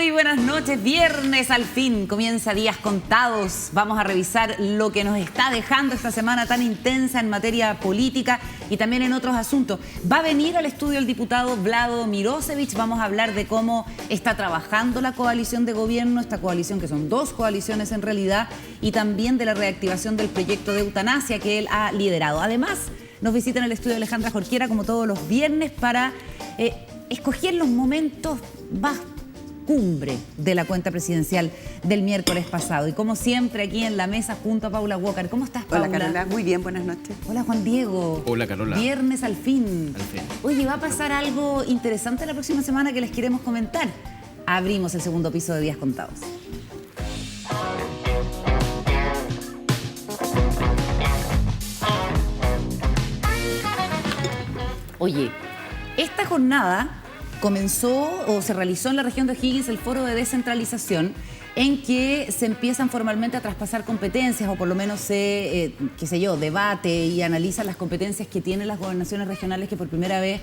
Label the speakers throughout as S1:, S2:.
S1: Muy buenas noches, viernes al fin, comienza Días Contados. Vamos a revisar lo que nos está dejando esta semana tan intensa en materia política y también en otros asuntos. Va a venir al estudio el diputado Vlado Mirosevic, vamos a hablar de cómo está trabajando la coalición de gobierno, esta coalición que son dos coaliciones en realidad, y también de la reactivación del proyecto de eutanasia que él ha liderado. Además, nos visita en el estudio Alejandra Jorquera como todos los viernes para escoger los momentos más cumbre de la cuenta presidencial del miércoles pasado. Y como siempre, aquí en la mesa junto a Paula Walker. ¿Cómo estás, Paula?
S2: Hola, Carola. Muy bien, buenas noches.
S1: Hola, Juan Diego.
S3: Hola, Carola.
S1: Viernes al fin.
S3: Al fin.
S1: Oye, va a pasar algo interesante la próxima semana que les queremos comentar. Abrimos el segundo piso de Días Contados. Oye, esta jornada comenzó o se realizó en la región de O'Higgins el foro de descentralización en que se empiezan formalmente a traspasar competencias o por lo menos se, debate y analiza las competencias que tienen las gobernaciones regionales que por primera vez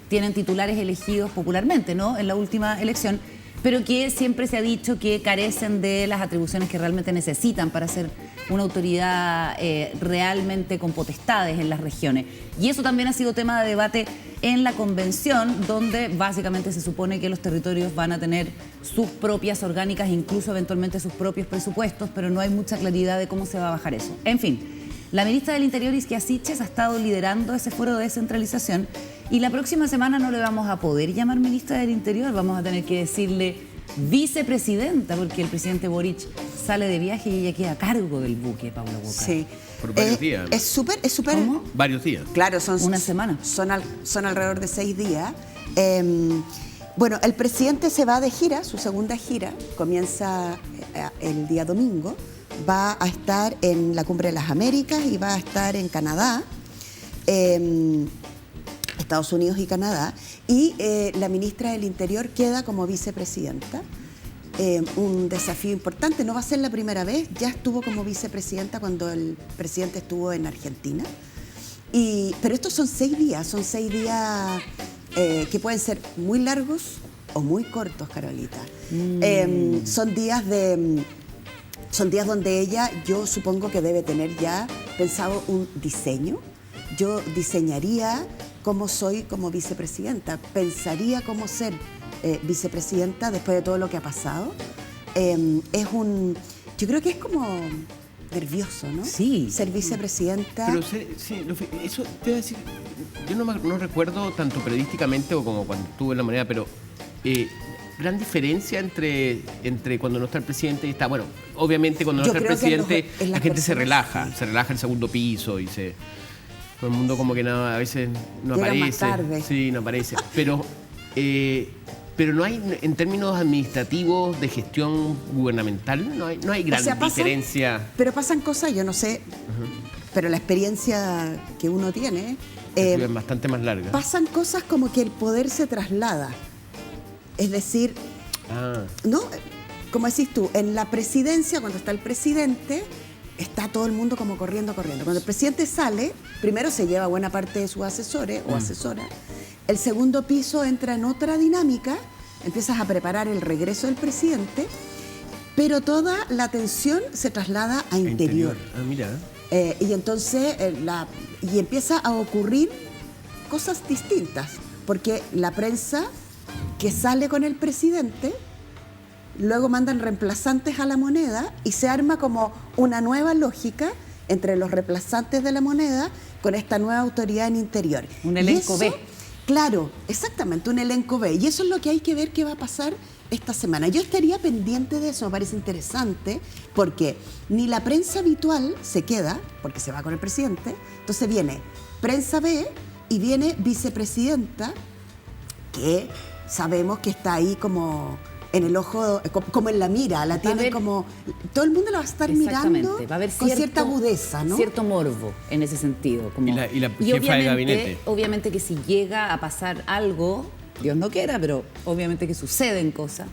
S1: tienen titulares elegidos popularmente, ¿no?, en la última elección, pero que siempre se ha dicho que carecen de las atribuciones que realmente necesitan para ser una autoridad realmente con potestades en las regiones. Y eso también ha sido tema de debate en la convención, donde básicamente se supone que los territorios van a tener sus propias orgánicas, incluso eventualmente sus propios presupuestos, pero no hay mucha claridad de cómo se va a bajar eso. En fin, la ministra del Interior, Isquia Siches, ha estado liderando ese foro de descentralización y la próxima semana no le vamos a poder llamar ministra del Interior, vamos a tener que decirle vicepresidenta, porque el presidente Boric sale de viaje y ella queda a cargo del buque, Paula Walker.
S2: Sí.
S3: Por varios días.
S2: Es súper...
S1: ¿Cómo?
S3: Varios días.
S2: Claro, son...
S1: Una semana.
S2: Son alrededor de 6 días. Bueno, el presidente se va de gira, su segunda gira, comienza el día domingo, va a estar en la Cumbre de las Américas y va a estar en Canadá, Estados Unidos y Canadá, y la ministra del Interior queda como vicepresidenta. Un desafío importante, no va a ser la primera vez, ya estuvo como vicepresidenta cuando el presidente estuvo en Argentina. Pero estos son 6 días, que pueden ser muy largos o muy cortos, Carolita. Son días donde ella, yo supongo que debe tener ya pensado un diseño. Yo diseñaría cómo soy como vicepresidenta, pensaría cómo ser vicepresidenta después de todo lo que ha pasado. Yo creo que es como nervioso, ¿no?
S1: Sí.
S2: Ser vicepresidenta.
S3: Pero sí, eso te voy a decir, yo no recuerdo tanto periodísticamente o como cuando estuve en La Moneda, pero gran diferencia entre cuando no está el presidente y está, bueno, obviamente cuando no está el presidente la gente se relaja el segundo piso y todo el mundo como que no, a veces no
S2: llega
S3: aparece.
S2: Más tarde.
S3: Sí, no aparece. Pero no hay, en términos administrativos de gestión gubernamental, no hay gran diferencia.
S2: Pero pasan cosas, yo no sé, pero la experiencia que uno tiene...
S3: es bastante más larga.
S2: Pasan cosas como que el poder se traslada. Es decir, ¿no? Como decís tú, en la presidencia, cuando está el presidente, está todo el mundo como corriendo. Cuando el presidente sale, primero se lleva buena parte de sus asesores o asesoras. El segundo piso entra en otra dinámica, empiezas a preparar el regreso del presidente, pero toda la atención se traslada a interior.
S3: Ah, mira.
S2: Y entonces y empieza a ocurrir cosas distintas, porque la prensa que sale con el presidente, luego mandan reemplazantes a La Moneda y se arma como una nueva lógica entre los reemplazantes de La Moneda con esta nueva autoridad en interior.
S1: Un elenco B.
S2: Claro, exactamente, un elenco B. Y eso es lo que hay que ver qué va a pasar esta semana. Yo estaría pendiente de eso, me parece interesante, porque ni la prensa habitual se queda, porque se va con el presidente, entonces viene prensa B y viene vicepresidenta, que sabemos que está ahí como en el ojo, como en la mira, la tiene como... Todo el mundo la va a estar mirando
S1: va a haber
S2: con cierta agudeza, ¿no?
S1: Cierto morbo en ese sentido. Como,
S3: y la jefa de gabinete.
S1: Obviamente que si llega a pasar algo, Dios no quiera, pero obviamente que suceden cosas,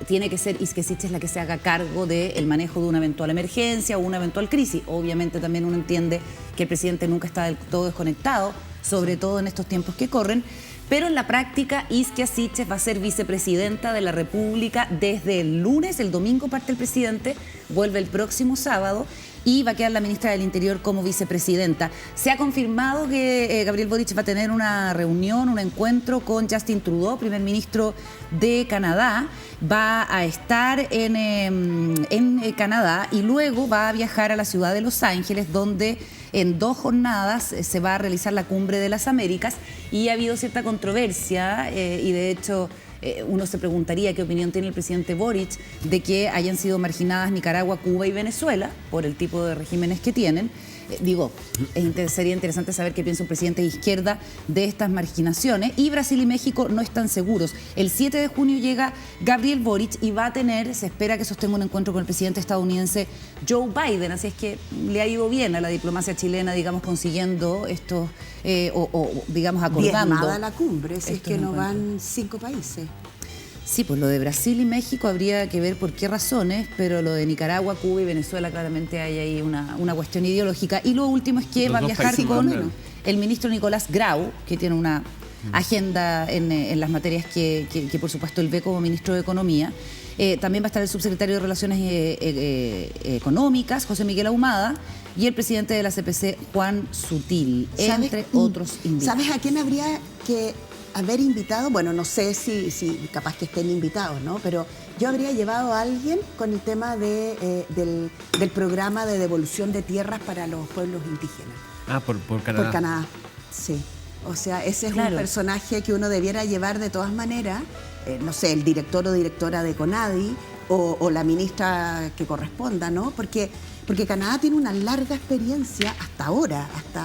S1: tiene que ser Isquia Siches la que se haga cargo del manejo de una eventual emergencia o una eventual crisis. Obviamente también uno entiende que el presidente nunca está del todo desconectado, sobre todo en estos tiempos que corren, Pero en la práctica, Isquia Siches va a ser vicepresidenta de la República desde el lunes. El domingo parte el presidente, vuelve el próximo sábado y va a quedar la ministra del Interior como vicepresidenta. Se ha confirmado que Gabriel Boric va a tener una reunión, un encuentro con Justin Trudeau, primer ministro de Canadá. Va a estar en Canadá y luego va a viajar a la ciudad de Los Ángeles, donde en 2 jornadas se va a realizar la Cumbre de las Américas. Y ha habido cierta controversia y de hecho uno se preguntaría qué opinión tiene el presidente Boric de que hayan sido marginadas Nicaragua, Cuba y Venezuela por el tipo de regímenes que tienen. Sería interesante saber qué piensa un presidente de izquierda de estas marginaciones. Y Brasil y México no están seguros. El 7 de junio llega Gabriel Boric y se espera que sostenga un encuentro con el presidente estadounidense Joe Biden. Así es que le ha ido bien a la diplomacia chilena, digamos, consiguiendo estos, digamos, acordando.
S2: Diezmada la cumbre, si es que no van 5 países.
S1: Sí, pues lo de Brasil y México habría que ver por qué razones, pero lo de Nicaragua, Cuba y Venezuela claramente hay ahí una cuestión ideológica. Y lo último es que va a viajar con el ministro Nicolás Grau, que tiene una agenda en las materias que por supuesto él ve como ministro de Economía. También va a estar el subsecretario de Relaciones Económicas, José Miguel Ahumada, y el presidente de la CPC, Juan Sutil, entre otros invitados.
S2: ¿Sabes a quién habría que haber invitado? Bueno, no sé si capaz que estén invitados, ¿no? Pero yo habría llevado a alguien con el tema del programa de devolución de tierras para los pueblos indígenas.
S3: Ah, por Canadá.
S2: Por Canadá, sí. O sea, ese es un personaje que uno debiera llevar de todas maneras, no sé, el director o directora de CONADI o la ministra que corresponda, ¿no? Porque Canadá tiene una larga experiencia hasta ahora, hasta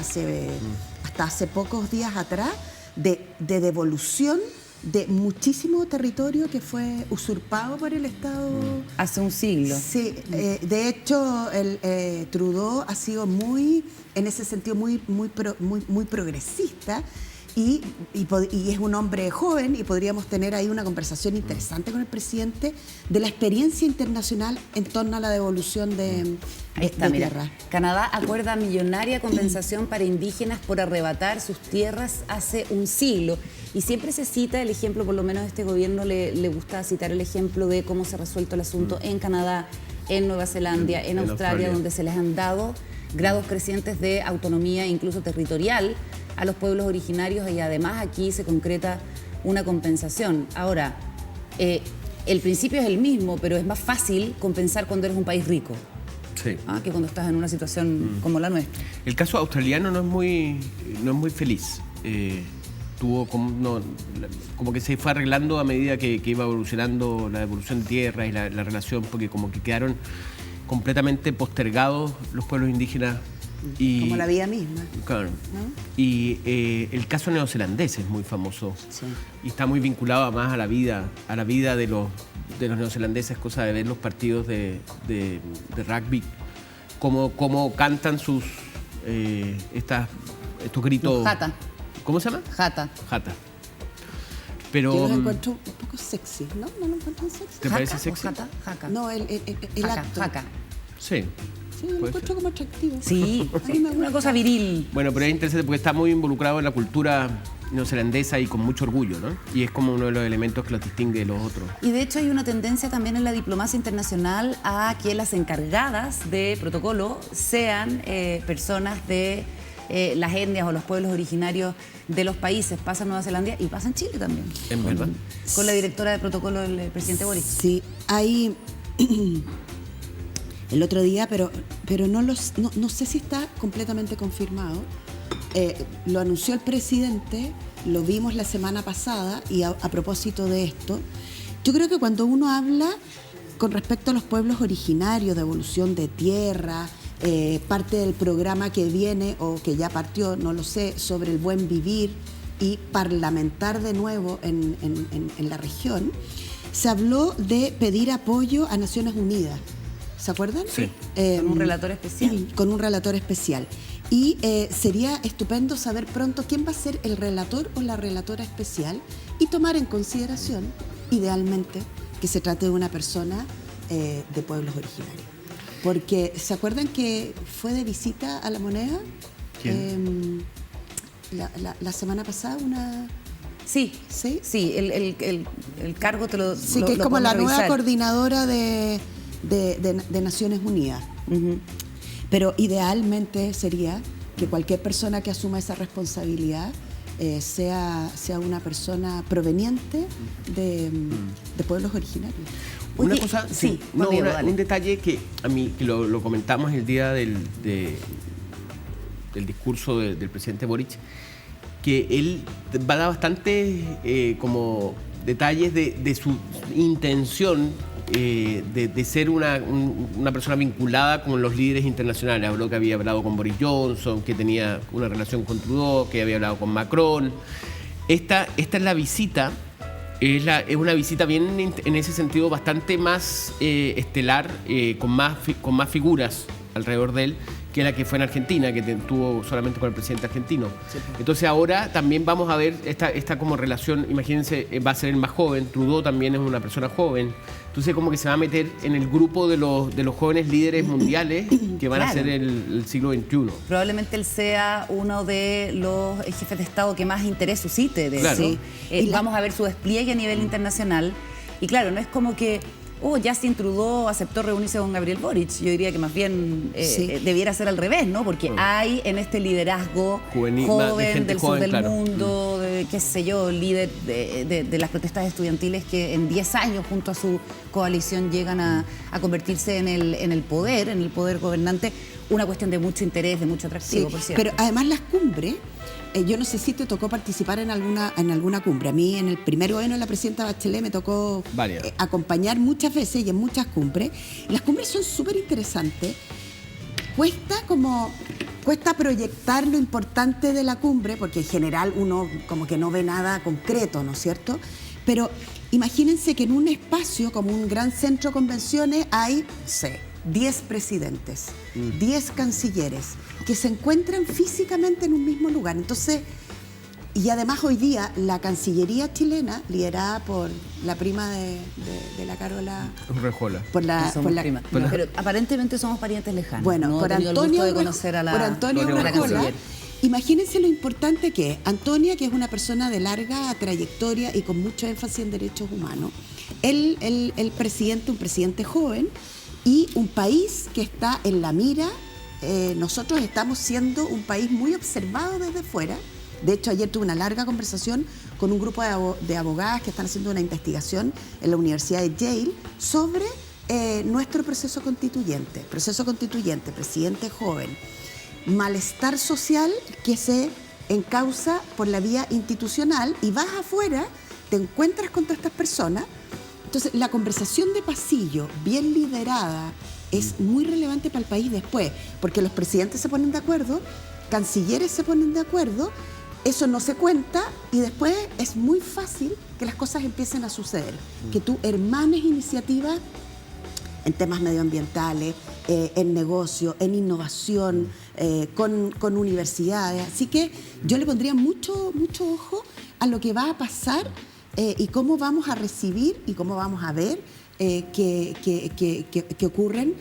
S2: hace pocos días atrás, de devolución de muchísimo territorio que fue usurpado por el Estado.
S1: Hace un siglo. Sí,
S2: de hecho, Trudeau ha sido en ese sentido, muy progresista. Y es un hombre joven y podríamos tener ahí una conversación interesante con el presidente de la experiencia internacional en torno a la devolución de tierras.
S1: Canadá acuerda millonaria compensación para indígenas por arrebatar sus tierras hace un siglo. Y siempre se cita el ejemplo, por lo menos a este gobierno le gusta citar el ejemplo de cómo se ha resuelto el asunto en Canadá, en Nueva Zelanda, en Australia, donde se les han dado grados crecientes de autonomía, incluso territorial, a los pueblos originarios, y además aquí se concreta una compensación. Ahora, el principio es el mismo, pero es más fácil compensar cuando eres un país rico,
S3: sí,
S1: que cuando estás en una situación como la nuestra.
S3: El caso australiano no es muy feliz. Tuvo como que se fue arreglando a medida que iba evolucionando la devolución de tierras y la relación, porque como que quedaron completamente postergados los pueblos indígenas.
S2: Como la vida misma.
S3: Claro. ¿No? Y el caso neozelandés es muy famoso.
S2: Sí.
S3: Y está muy vinculado más a la vida de los neozelandeses, cosa de ver los partidos de rugby, cómo cantan estos gritos.
S1: Jata.
S3: ¿Cómo se llama?
S1: Jata.
S3: Pero,
S2: yo los encuentro un poco sexy, ¿no? ¿No lo encuentran sexy?
S3: ¿Te parece sexy?
S1: Jata.
S2: No, el acto.
S1: Jaca.
S3: Sí.
S2: Sí, lo encuentro como atractivo.
S1: Sí, una cosa viril.
S3: Bueno, pero es interesante porque está muy involucrado en la cultura neozelandesa y con mucho orgullo, ¿no? Y es como uno de los elementos que los distingue de los otros.
S1: Y de hecho hay una tendencia también en la diplomacia internacional a que las encargadas de protocolo sean personas de las etnias o los pueblos originarios de los países. Pasa en Nueva Zelanda y pasa en Chile también.
S3: ¿En verdad?
S1: Con la directora de protocolo del presidente Boric.
S2: Sí, hay... el otro día, pero no sé si está completamente confirmado. Lo anunció el presidente, lo vimos la semana pasada, y a propósito de esto, yo creo que cuando uno habla con respecto a los pueblos originarios, de evolución de tierra, parte del programa que viene o que ya partió, no lo sé, sobre el buen vivir y parlamentar de nuevo en la región, se habló de pedir apoyo a Naciones Unidas. ¿Se acuerdan?
S3: Sí.
S1: Con un relator especial.
S2: Con un relator especial. Y sería estupendo saber pronto quién va a ser el relator o la relatora especial y tomar en consideración, idealmente, que se trate de una persona de pueblos originarios. Porque, ¿se acuerdan que fue de visita a La Moneda?
S3: ¿Quién?
S2: La semana pasada
S1: Sí,
S2: ¿Sí?
S1: el cargo te lo
S2: Sí,
S1: lo-
S2: que es
S1: lo
S2: como la
S1: podemos
S2: nueva
S1: revisar.
S2: coordinadora de Naciones Unidas. Pero idealmente sería que cualquier persona que asuma esa responsabilidad sea una persona proveniente de pueblos originarios.
S3: Una
S1: Oye,
S3: cosa,
S1: sí,
S3: no,
S1: Juan Diego, dale.
S3: un detalle que a mí que lo comentamos el día del discurso del presidente Boric, que él va a dar bastantes como detalles de su intención de ser una persona vinculada con los líderes internacionales. Habló que había hablado con Boris Johnson, que tenía una relación con Trudeau, que había hablado con Macron. Esta es la visita. Es una visita bien, en ese sentido, bastante más estelar, con más figuras alrededor de él, que la que fue en Argentina, que tuvo solamente con el presidente argentino. Sí. Entonces ahora también vamos a ver esta como relación, imagínense, va a ser el más joven, Trudeau también es una persona joven, entonces como que se va a meter en el grupo de los jóvenes líderes mundiales que van a ser el siglo XXI.
S1: Probablemente él sea uno de los jefes de Estado que más interés suscite.
S3: Claro.
S1: Sí. Vamos a ver su despliegue a nivel internacional. Y claro, no es como que Justin Trudeau aceptó reunirse con Gabriel Boric. Yo diría que más bien debiera ser al revés, ¿no? Porque hay en este liderazgo
S3: Juvenil,
S1: joven del sur del
S3: claro.
S1: mundo, qué sé yo, líder de las protestas estudiantiles que en 10 años junto a su coalición llegan a convertirse en el poder gobernante. Una cuestión de mucho interés, de mucho atractivo,
S2: Sí,
S1: por cierto.
S2: pero además las cumbres, yo no sé si te tocó participar en alguna cumbre. A mí en el primer gobierno de la presidenta Bachelet me tocó acompañar muchas veces y en muchas cumbres. Las cumbres son súper interesantes. Cuesta proyectar lo importante de la cumbre, porque en general uno como que no ve nada concreto, ¿no es cierto? Pero imagínense que en un espacio como un gran centro de convenciones hay, 10 presidentes, 10 cancilleres que se encuentran físicamente en un mismo lugar. Entonces, y además hoy día la Cancillería chilena, liderada por la prima de la Carola
S3: Urrejola.
S1: Pero aparentemente somos parientes lejanos.
S2: Bueno,
S1: no
S2: por
S1: he tenido el
S2: Antonio
S1: gusto de conocer a
S2: Urrejola,
S1: la canciller.
S2: imagínense lo importante que es. Antonia, que es una persona de larga trayectoria y con mucho énfasis en derechos humanos, el presidente, un presidente joven, y un país que está en la mira. Nosotros estamos siendo un país muy observado desde fuera. De hecho, ayer tuve una larga conversación con un grupo de abogadas que están haciendo una investigación en la Universidad de Yale sobre nuestro proceso constituyente, presidente joven, malestar social que se encausa por la vía institucional, y vas afuera, te encuentras con todas estas personas. Entonces, la conversación de pasillo, bien liderada, es muy relevante para el país después, porque los presidentes se ponen de acuerdo, cancilleres se ponen de acuerdo, eso no se cuenta y después es muy fácil que las cosas empiecen a suceder, que tú hermanes iniciativas en temas medioambientales, en negocio, en innovación, con universidades. Así que yo le pondría mucho ojo a lo que va a pasar y cómo vamos a recibir y cómo vamos a ver que ocurren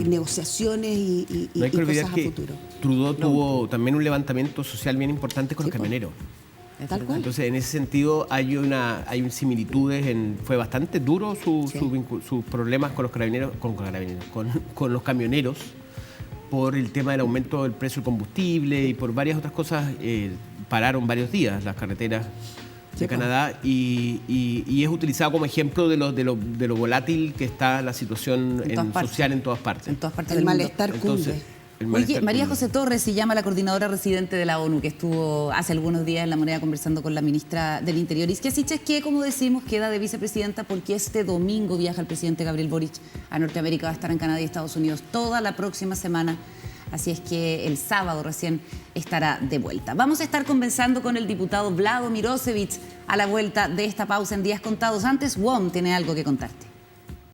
S2: negociaciones y
S3: no hay que olvidar
S2: cosas
S3: que
S2: a futuro.
S3: Trudeau tuvo también un levantamiento social bien importante con los camioneros.
S2: Tal cual.
S3: Entonces, en ese sentido, hay similitudes. Fue bastante duro sus problemas con los carabineros, con los camioneros, por el tema del aumento del precio del combustible y por varias otras cosas. Pararon varios días las carreteras de Canadá y es utilizado como ejemplo de lo volátil que está la situación social en todas partes.
S1: En todas partes
S2: El
S1: del mundo.
S2: malestar cunde.
S1: Oye, María José Torres se llama la coordinadora residente de la ONU, que estuvo hace algunos días en La Moneda conversando con la ministra del Interior, Isquia Siches, que, como decimos, queda de vicepresidenta porque este domingo viaja el presidente Gabriel Boric a Norteamérica, va a estar en Canadá y Estados Unidos toda la próxima semana. Así es que el sábado recién estará de vuelta. Vamos a estar conversando con el diputado Vlado Mirosevic a la vuelta de esta pausa en Días Contados. Antes, WOM tiene algo que contarte.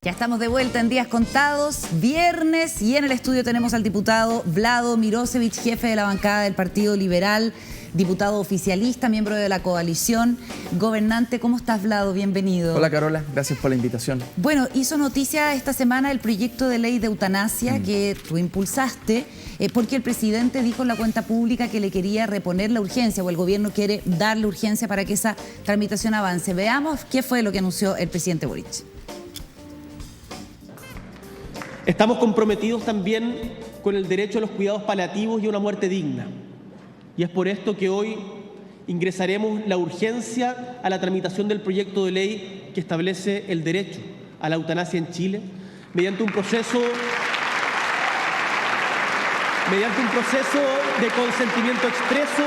S1: Ya estamos de vuelta en Días Contados, viernes, y en el estudio tenemos al diputado Vlado Mirosevic, jefe de la bancada del Partido Liberal. diputado oficialista, miembro de la coalición gobernante. ¿Cómo estás, Vlado? Bienvenido.
S4: Hola, Carola. Gracias por la invitación.
S1: Bueno, hizo noticia esta semana el proyecto de ley de eutanasia que tú impulsaste, porque el presidente dijo en la cuenta pública que le quería reponer la urgencia, o el gobierno quiere darle urgencia para que esa tramitación avance. Veamos qué fue lo que anunció el presidente Boric.
S5: Estamos comprometidos también con el derecho a los cuidados paliativos y a una muerte digna. Y es por esto que hoy ingresaremos la urgencia a la tramitación del proyecto de ley que establece el derecho a la eutanasia en Chile mediante un proceso de consentimiento expreso,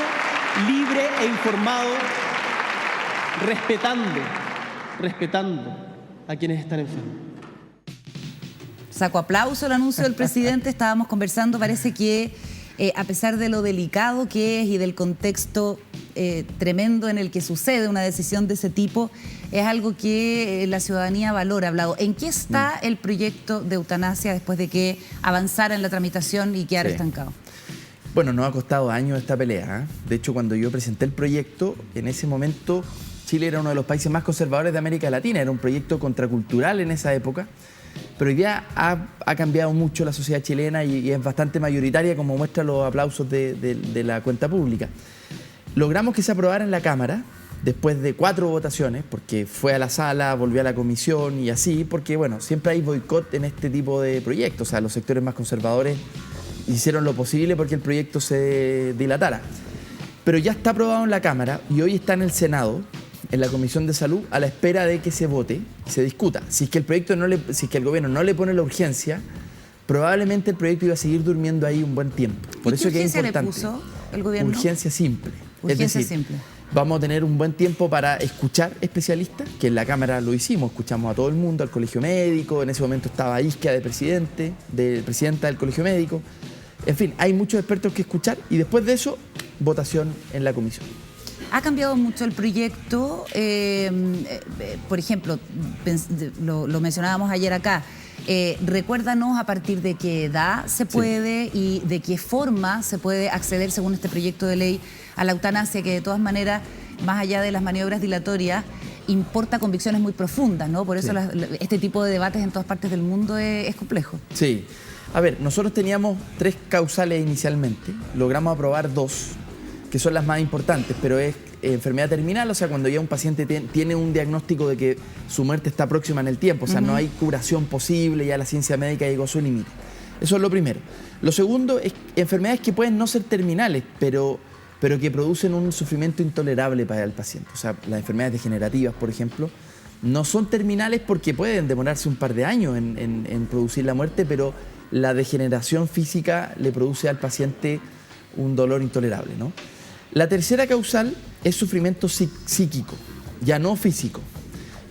S5: libre e informado, respetando a quienes están enfermos.
S1: Saco aplauso el anuncio del presidente. Estábamos conversando, parece que a pesar de lo delicado que es y del contexto tremendo en el que sucede una decisión de ese tipo, es algo que la ciudadanía valora. Hablado. ¿En qué está el proyecto de eutanasia después de que avanzara en la tramitación y quedara estancado?
S4: Bueno, nos ha costado años esta pelea, ¿eh? De hecho, cuando yo presenté el proyecto, en ese momento Chile era uno de los países más conservadores de América Latina. Era un proyecto contracultural en esa época. Pero hoy día ha cambiado mucho la sociedad chilena y es bastante mayoritaria, como muestran los aplausos de la cuenta pública. Logramos que se aprobara en la Cámara después de 4 votaciones, porque fue a la sala, volvió a la comisión y así, porque bueno, siempre hay boicot en este tipo de proyectos. O sea, los sectores más conservadores hicieron lo posible porque el proyecto se dilatara. Pero ya está aprobado en la Cámara y hoy está en el Senado, en la Comisión de Salud, a la espera de que se vote y se discuta. Si es que el gobierno no le pone la urgencia, probablemente el proyecto iba a seguir durmiendo ahí un buen tiempo. Por eso es que es importante.
S1: ¿Qué urgencia le puso el gobierno?
S4: Urgencia simple.
S1: Urgencia
S4: es decir,
S1: simple.
S4: Vamos a tener un buen tiempo para escuchar especialistas, que en la Cámara lo hicimos, escuchamos a todo el mundo, al Colegio Médico, en ese momento estaba Isquia de presidenta del Colegio Médico. En fin, hay muchos expertos que escuchar y después de eso, votación en la comisión.
S1: Ha cambiado mucho el proyecto, por ejemplo, lo mencionábamos ayer acá, recuérdanos a partir de qué edad se puede y de qué forma se puede acceder, según este proyecto de ley, a la eutanasia, que de todas maneras, más allá de las maniobras dilatorias, importa convicciones muy profundas, ¿no? Por eso este tipo de debates en todas partes del mundo es complejo. Sí.
S4: A ver, nosotros teníamos 3 causales inicialmente, logramos aprobar 2, que son las más importantes, pero es enfermedad terminal, o sea, cuando ya un paciente tiene un diagnóstico de que su muerte está próxima en el tiempo, o sea, no hay curación posible, ya la ciencia médica llegó a su límite. Eso es lo primero. Lo segundo es enfermedades que pueden no ser terminales, pero que producen un sufrimiento intolerable para el paciente. O sea, las enfermedades degenerativas, por ejemplo, no son terminales porque pueden demorarse un par de años en producir la muerte, pero la degeneración física le produce al paciente un dolor intolerable, ¿no? La tercera causal es sufrimiento psíquico, ya no físico.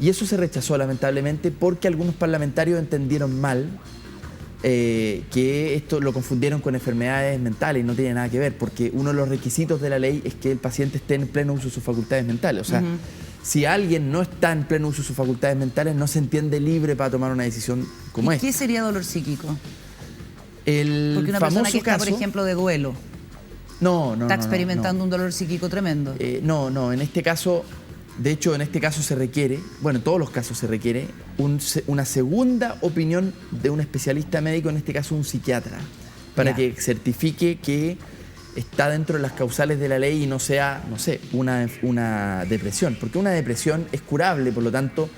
S4: Y eso se rechazó lamentablemente porque algunos parlamentarios entendieron mal que esto lo confundieron con enfermedades mentales y no tiene nada que ver, porque uno de los requisitos de la ley es que el paciente esté en pleno uso de sus facultades mentales. O sea, si alguien no está en pleno uso de sus facultades mentales, no se entiende libre para tomar una decisión como esta.
S1: ¿Qué sería dolor psíquico?
S4: Porque
S1: una persona que está, por ejemplo, de duelo. Está experimentando un dolor psíquico tremendo.
S4: En este caso, de hecho, en este caso se requiere, bueno, en todos los casos se requiere una segunda opinión de un especialista médico, en este caso un psiquiatra, para que certifique que está dentro de las causales de la ley y no sea, no sé, una depresión, porque una depresión es curable, por lo tanto,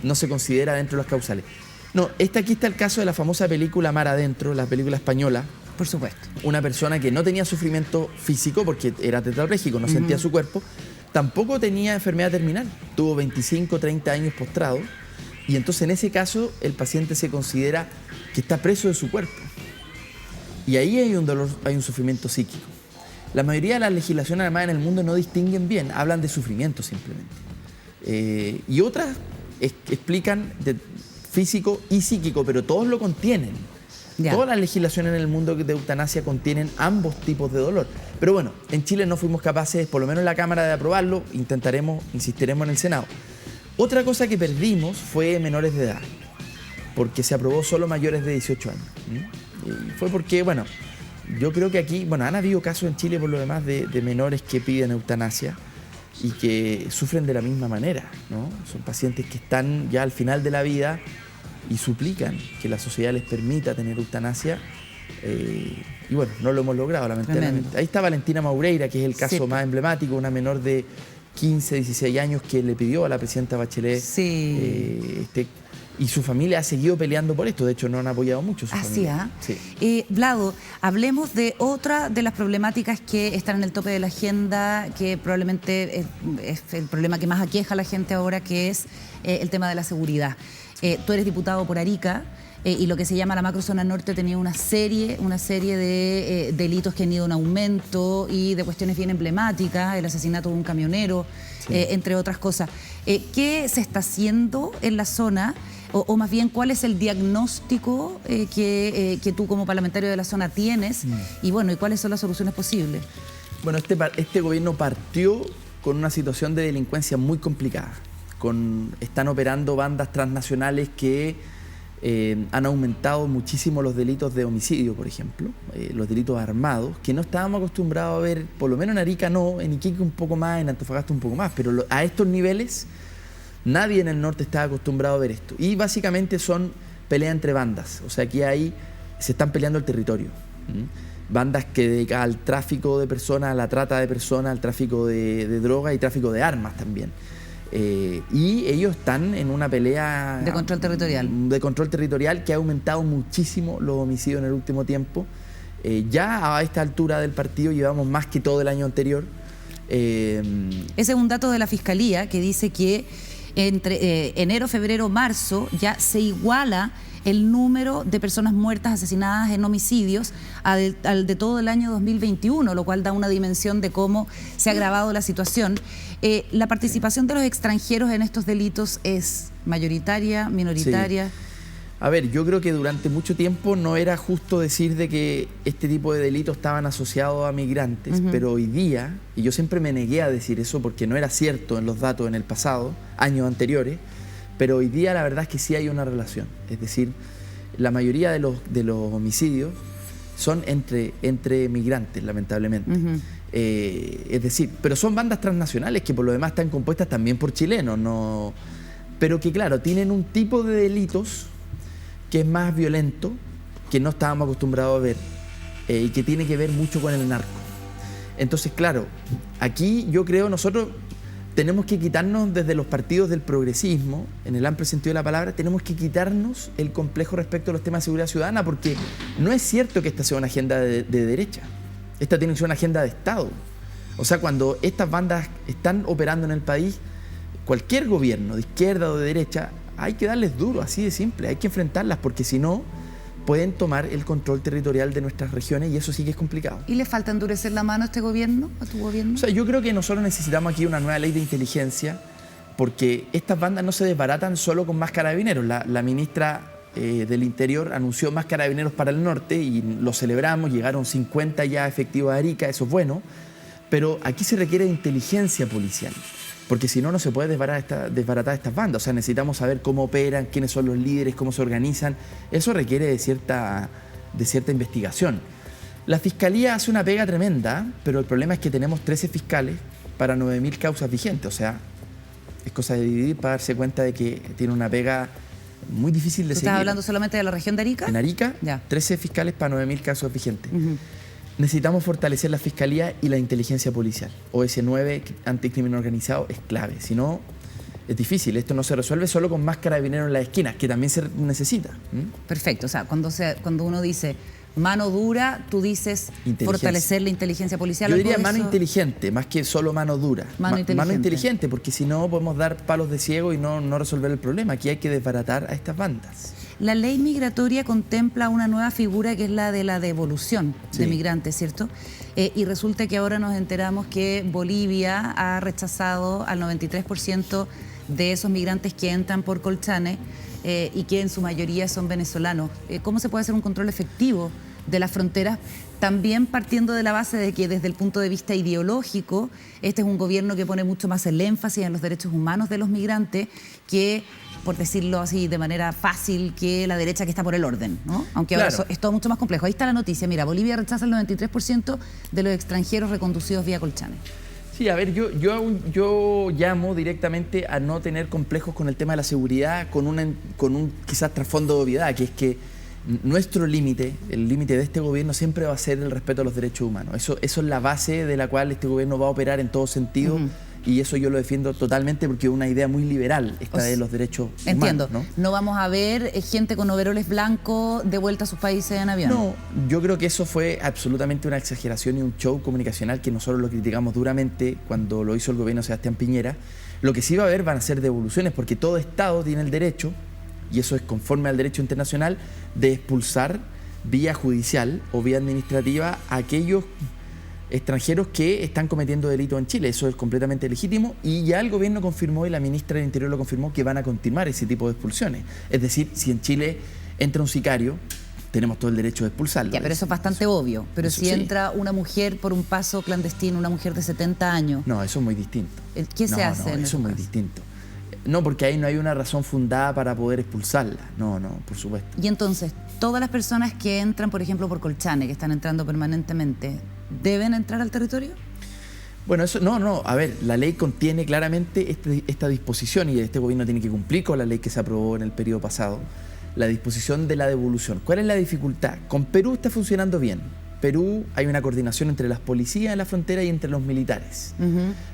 S4: no se considera dentro de las causales. No, aquí está el caso de la famosa película Mar Adentro, la película española.
S1: Por supuesto.
S4: Una persona que no tenía sufrimiento físico porque era tetrapléjico, no sentía su cuerpo, tampoco tenía enfermedad terminal, tuvo 25, 30 años postrado y entonces en ese caso el paciente se considera que está preso de su cuerpo. Y ahí hay un dolor, hay un sufrimiento psíquico. La mayoría de las legislaciones además en el mundo no distinguen bien, hablan de sufrimiento simplemente. Y otras explican de físico y psíquico, pero todos lo contienen. Todas las legislaciones en el mundo de eutanasia contienen ambos tipos de dolor. Pero bueno, en Chile no fuimos capaces, por lo menos en la Cámara, de aprobarlo. Insistiremos en el Senado. Otra cosa que perdimos fue menores de edad, porque se aprobó solo mayores de 18 años. Y fue porque, bueno, yo creo que aquí, bueno, han habido casos en Chile por lo demás de menores que piden eutanasia y que sufren de la misma manera, ¿no? Son pacientes que están ya al final de la vida y suplican que la sociedad les permita tener eutanasia. Y bueno, no lo hemos logrado, lamentablemente.
S1: Tremendo.
S4: Ahí está Valentina Maureira, que es el caso más emblemático, una menor de 15, 16 años que le pidió a la presidenta Bachelet. Y su familia ha seguido peleando por esto. De hecho, no han apoyado mucho su familia.
S1: Sí. Vlado, hablemos de otra de las problemáticas que están en el tope de la agenda, que probablemente es el problema que más aqueja a la gente ahora, que es el tema de la seguridad. Tú eres diputado por Arica. Y lo que se llama la macrozona norte tenía una serie de delitos que han ido en aumento y de cuestiones bien emblemáticas, el asesinato de un camionero, entre otras cosas. ¿Qué se está haciendo en la zona? O más bien, ¿cuál es el diagnóstico que tú como parlamentario de la zona tienes? Y bueno, ¿y cuáles son las soluciones posibles?
S4: Bueno, este gobierno partió con una situación de delincuencia muy complicada. Están operando bandas transnacionales que han aumentado muchísimo los delitos de homicidio, por ejemplo, los delitos armados, que no estábamos acostumbrados a ver, por lo menos en Arica no, en Iquique un poco más, en Antofagasta un poco más, pero a estos niveles nadie en el norte estaba acostumbrado a ver esto. Y básicamente son peleas entre bandas, o sea, aquí se están peleando el territorio. Bandas que dedican al tráfico de personas, a la trata de personas, al tráfico de droga y tráfico de armas también. Y ellos están en una pelea
S1: de control territorial.
S4: De control territorial que ha aumentado muchísimo los homicidios en el último tiempo. Ya a esta altura del partido llevamos más que todo el año anterior.
S1: Ese es un dato de la Fiscalía que dice que entre enero, febrero, marzo ya se iguala el número de personas muertas asesinadas en homicidios al de todo el año 2021, lo cual da una dimensión de cómo se ha agravado la situación. ¿La participación de los extranjeros en estos delitos es mayoritaria, minoritaria?
S4: Sí. A ver, yo creo que durante mucho tiempo no era justo decir de que este tipo de delitos estaban asociados a migrantes, pero hoy día, y yo siempre me negué a decir eso porque no era cierto en los datos en el pasado, años anteriores, pero hoy día la verdad es que sí hay una relación. Es decir, la mayoría de los homicidios son entre migrantes, lamentablemente. Es decir, pero son bandas transnacionales que por lo demás están compuestas también por chilenos, no, pero que claro, tienen un tipo de delitos que es más violento, que no estábamos acostumbrados a ver, y que tiene que ver mucho con el narco. Entonces, claro, aquí yo creo nosotros tenemos que quitarnos desde los partidos del progresismo, en el amplio sentido de la palabra, tenemos que quitarnos el complejo respecto a los temas de seguridad ciudadana, porque no es cierto que esta sea una agenda de derecha. Esta tiene que ser una agenda de Estado. O sea, cuando estas bandas están operando en el país, cualquier gobierno, de izquierda o de derecha, hay que darles duro, así de simple, hay que enfrentarlas, porque si no, pueden tomar el control territorial de nuestras regiones y eso sí que es complicado.
S1: ¿Y le falta endurecer la mano a este gobierno, a tu gobierno?
S4: O sea, yo creo que nosotros necesitamos aquí una nueva ley de inteligencia, porque estas bandas no se desbaratan solo con más carabineros. La ministra del Interior anunció más carabineros para el norte y lo celebramos, llegaron 50 ya efectivos a Arica, eso es bueno, pero aquí se requiere de inteligencia policial, porque si no, no se puede desbaratar estas bandas. O sea, necesitamos saber cómo operan, quiénes son los líderes, cómo se organizan. Eso requiere de cierta investigación. La Fiscalía hace una pega tremenda, pero el problema es que tenemos 13 fiscales para 9.000 causas vigentes. O sea, es cosa de dividir para darse cuenta de que tiene una pega muy difícil de seguir.
S1: ¿Estás hablando solamente de la región de Arica?
S4: En Arica,
S1: ya.
S4: 13 fiscales para 9.000 casos vigentes. Necesitamos fortalecer la Fiscalía y la inteligencia policial. OS9, anticrimen organizado, es clave. Si no, es difícil. Esto no se resuelve solo con más carabineros en las esquinas, que también se necesita.
S1: Perfecto. O sea, cuando uno dice mano dura, tú dices fortalecer la inteligencia policial.
S4: Yo diría mano inteligente, más que solo mano dura. Mano inteligente, porque si no podemos dar palos de ciego y no resolver el problema. Aquí hay que desbaratar a estas bandas.
S1: La ley migratoria contempla una nueva figura que es la de la devolución de migrantes, ¿cierto? Y resulta que ahora nos enteramos que Bolivia ha rechazado al 93% de esos migrantes que entran por Colchane y que en su mayoría son venezolanos. ¿Cómo se puede hacer un control efectivo de las fronteras, también partiendo de la base de que desde el punto de vista ideológico, este es un gobierno que pone mucho más el énfasis en los derechos humanos de los migrantes que, por decirlo así de manera fácil, que la derecha que está por el orden, ¿no? Aunque ahora
S4: Claro.
S1: es todo mucho más complejo. Ahí está la noticia. Mira, Bolivia rechaza el 93% de los extranjeros reconducidos vía Colchane.
S4: Sí, a ver, yo llamo directamente a no tener complejos con el tema de la seguridad, con un quizás trasfondo de obviedad, que es que nuestro límite, el límite de este gobierno siempre va a ser el respeto a los derechos humanos. Eso es la base de la cual este gobierno va a operar en todo sentido. Y eso yo lo defiendo totalmente porque es una idea muy liberal esta de los derechos
S1: Entiendo.
S4: humanos,
S1: ¿No vamos a ver gente con overoles blancos de vuelta a sus países en avión?
S4: No, yo creo que eso fue absolutamente una exageración y un show comunicacional que nosotros lo criticamos duramente cuando lo hizo el gobierno de Sebastián Piñera. Lo que sí va a haber van a ser devoluciones porque todo Estado tiene el derecho, y eso es conforme al derecho internacional, de expulsar vía judicial o vía administrativa a aquellos extranjeros que están cometiendo delitos en Chile. Eso es completamente legítimo y ya el gobierno confirmó y la ministra del Interior lo confirmó que van a continuar ese tipo de expulsiones. Es decir, si en Chile entra un sicario, tenemos todo el derecho de expulsarlo.
S1: Ya, pero eso es bastante obvio. Pero
S4: eso
S1: si
S4: sí.
S1: entra una mujer por un paso clandestino, una mujer de 70 años,
S4: No, eso es muy distinto.
S1: ¿qué se hace en
S4: eso
S1: esos
S4: es muy
S1: casos?
S4: distinto. No, porque ahí no hay una razón fundada para poder expulsarla. No, por supuesto.
S1: Y entonces, todas las personas que entran, por ejemplo, por Colchane, que están entrando permanentemente, ¿deben entrar al territorio?
S4: Bueno, eso no. A ver, la ley contiene claramente esta disposición y este gobierno tiene que cumplir con la ley que se aprobó en el periodo pasado, la disposición de la devolución. ¿Cuál es la dificultad? Con Perú está funcionando bien. Perú hay una coordinación entre las policías en la frontera y entre los militares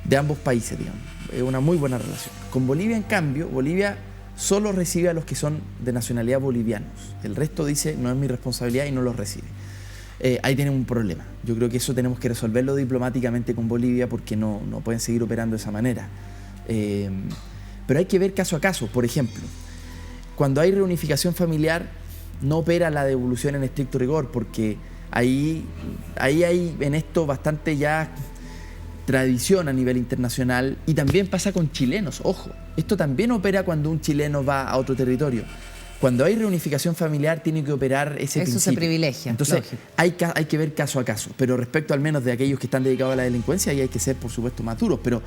S4: de ambos países, digamos. Es una muy buena relación. Con Bolivia, en cambio, Bolivia solo recibe a los que son de nacionalidad bolivianos. El resto dice, no es mi responsabilidad y no los recibe. Ahí tienen un problema. Yo creo que eso tenemos que resolverlo diplomáticamente con Bolivia porque no pueden seguir operando de esa manera. Pero hay que ver caso a caso. Por ejemplo, cuando hay reunificación familiar, no opera la devolución en estricto rigor porque ahí hay en esto bastante ya tradición a nivel internacional y también pasa con chilenos, ojo, esto también opera cuando un chileno va a otro territorio. Cuando hay reunificación familiar tiene que operar ese principio.
S1: Eso se privilegia.
S4: Entonces hay que ver caso a caso, pero respecto al menos de aquellos que están dedicados a la delincuencia, ahí hay que ser por supuesto más duros, pero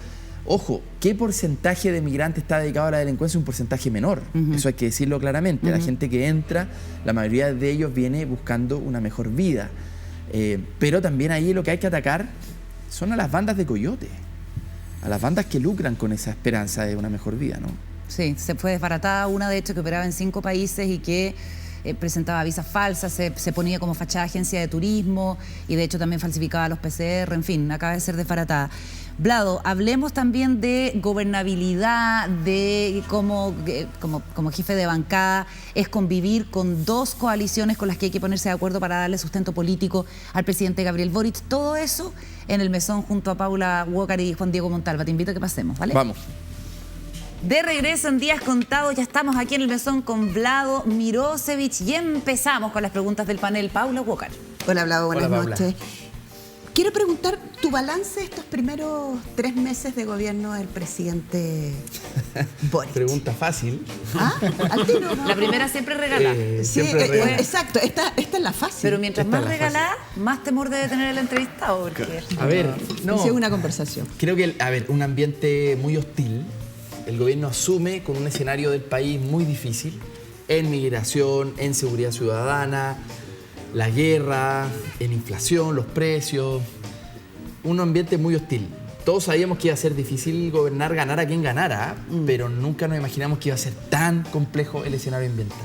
S4: ojo, ¿qué porcentaje de migrantes está dedicado a la delincuencia? Un porcentaje menor, eso hay que decirlo claramente. La gente que entra, la mayoría de ellos viene buscando una mejor vida, pero también ahí lo que hay que atacar son a las bandas de coyote, a las bandas que lucran con esa esperanza de una mejor vida, ¿no?
S1: Sí, se fue desbaratada una, de hecho, que operaba en 5 países y que presentaba visas falsas, se ponía como fachada agencia de turismo y de hecho también falsificaba los PCR, en fin, acaba de ser desbaratada. Vlado, hablemos también de gobernabilidad, de cómo como jefe de bancada es convivir con 2 coaliciones con las que hay que ponerse de acuerdo para darle sustento político al presidente Gabriel Boric. Todo eso en el mesón junto a Paula Walker y Juan Diego Montalva. Te invito a que pasemos, ¿vale?
S4: Vamos.
S1: De regreso en Días Contados, ya estamos aquí en el mesón con Vlado Mirosevic y empezamos con las preguntas del panel. Paula Walker.
S2: Hola, Vlado, buenas
S4: Hola, Paula.
S2: noches. Quiero preguntar tu balance de estos primeros 3 meses de gobierno del presidente Boric.
S4: Pregunta fácil.
S2: ¿Ah? Al tiro, ¿no?
S1: La primera siempre regalada.
S2: Sí,
S4: siempre regala.
S2: exacto, esta es la fácil.
S1: Pero mientras
S4: Esta
S1: más
S4: es la
S1: regalada, más temor debe tener el entrevistado. Porque...
S4: A ver, no.
S2: Sí, es una conversación.
S4: Creo que, un ambiente muy hostil. El gobierno asume con un escenario del país muy difícil en migración, en seguridad ciudadana, la guerra, en inflación, los precios. Un ambiente muy hostil. Todos sabíamos que iba a ser difícil gobernar, ganara quien ganara, pero nunca nos imaginamos que iba a ser tan complejo el escenario ambiental.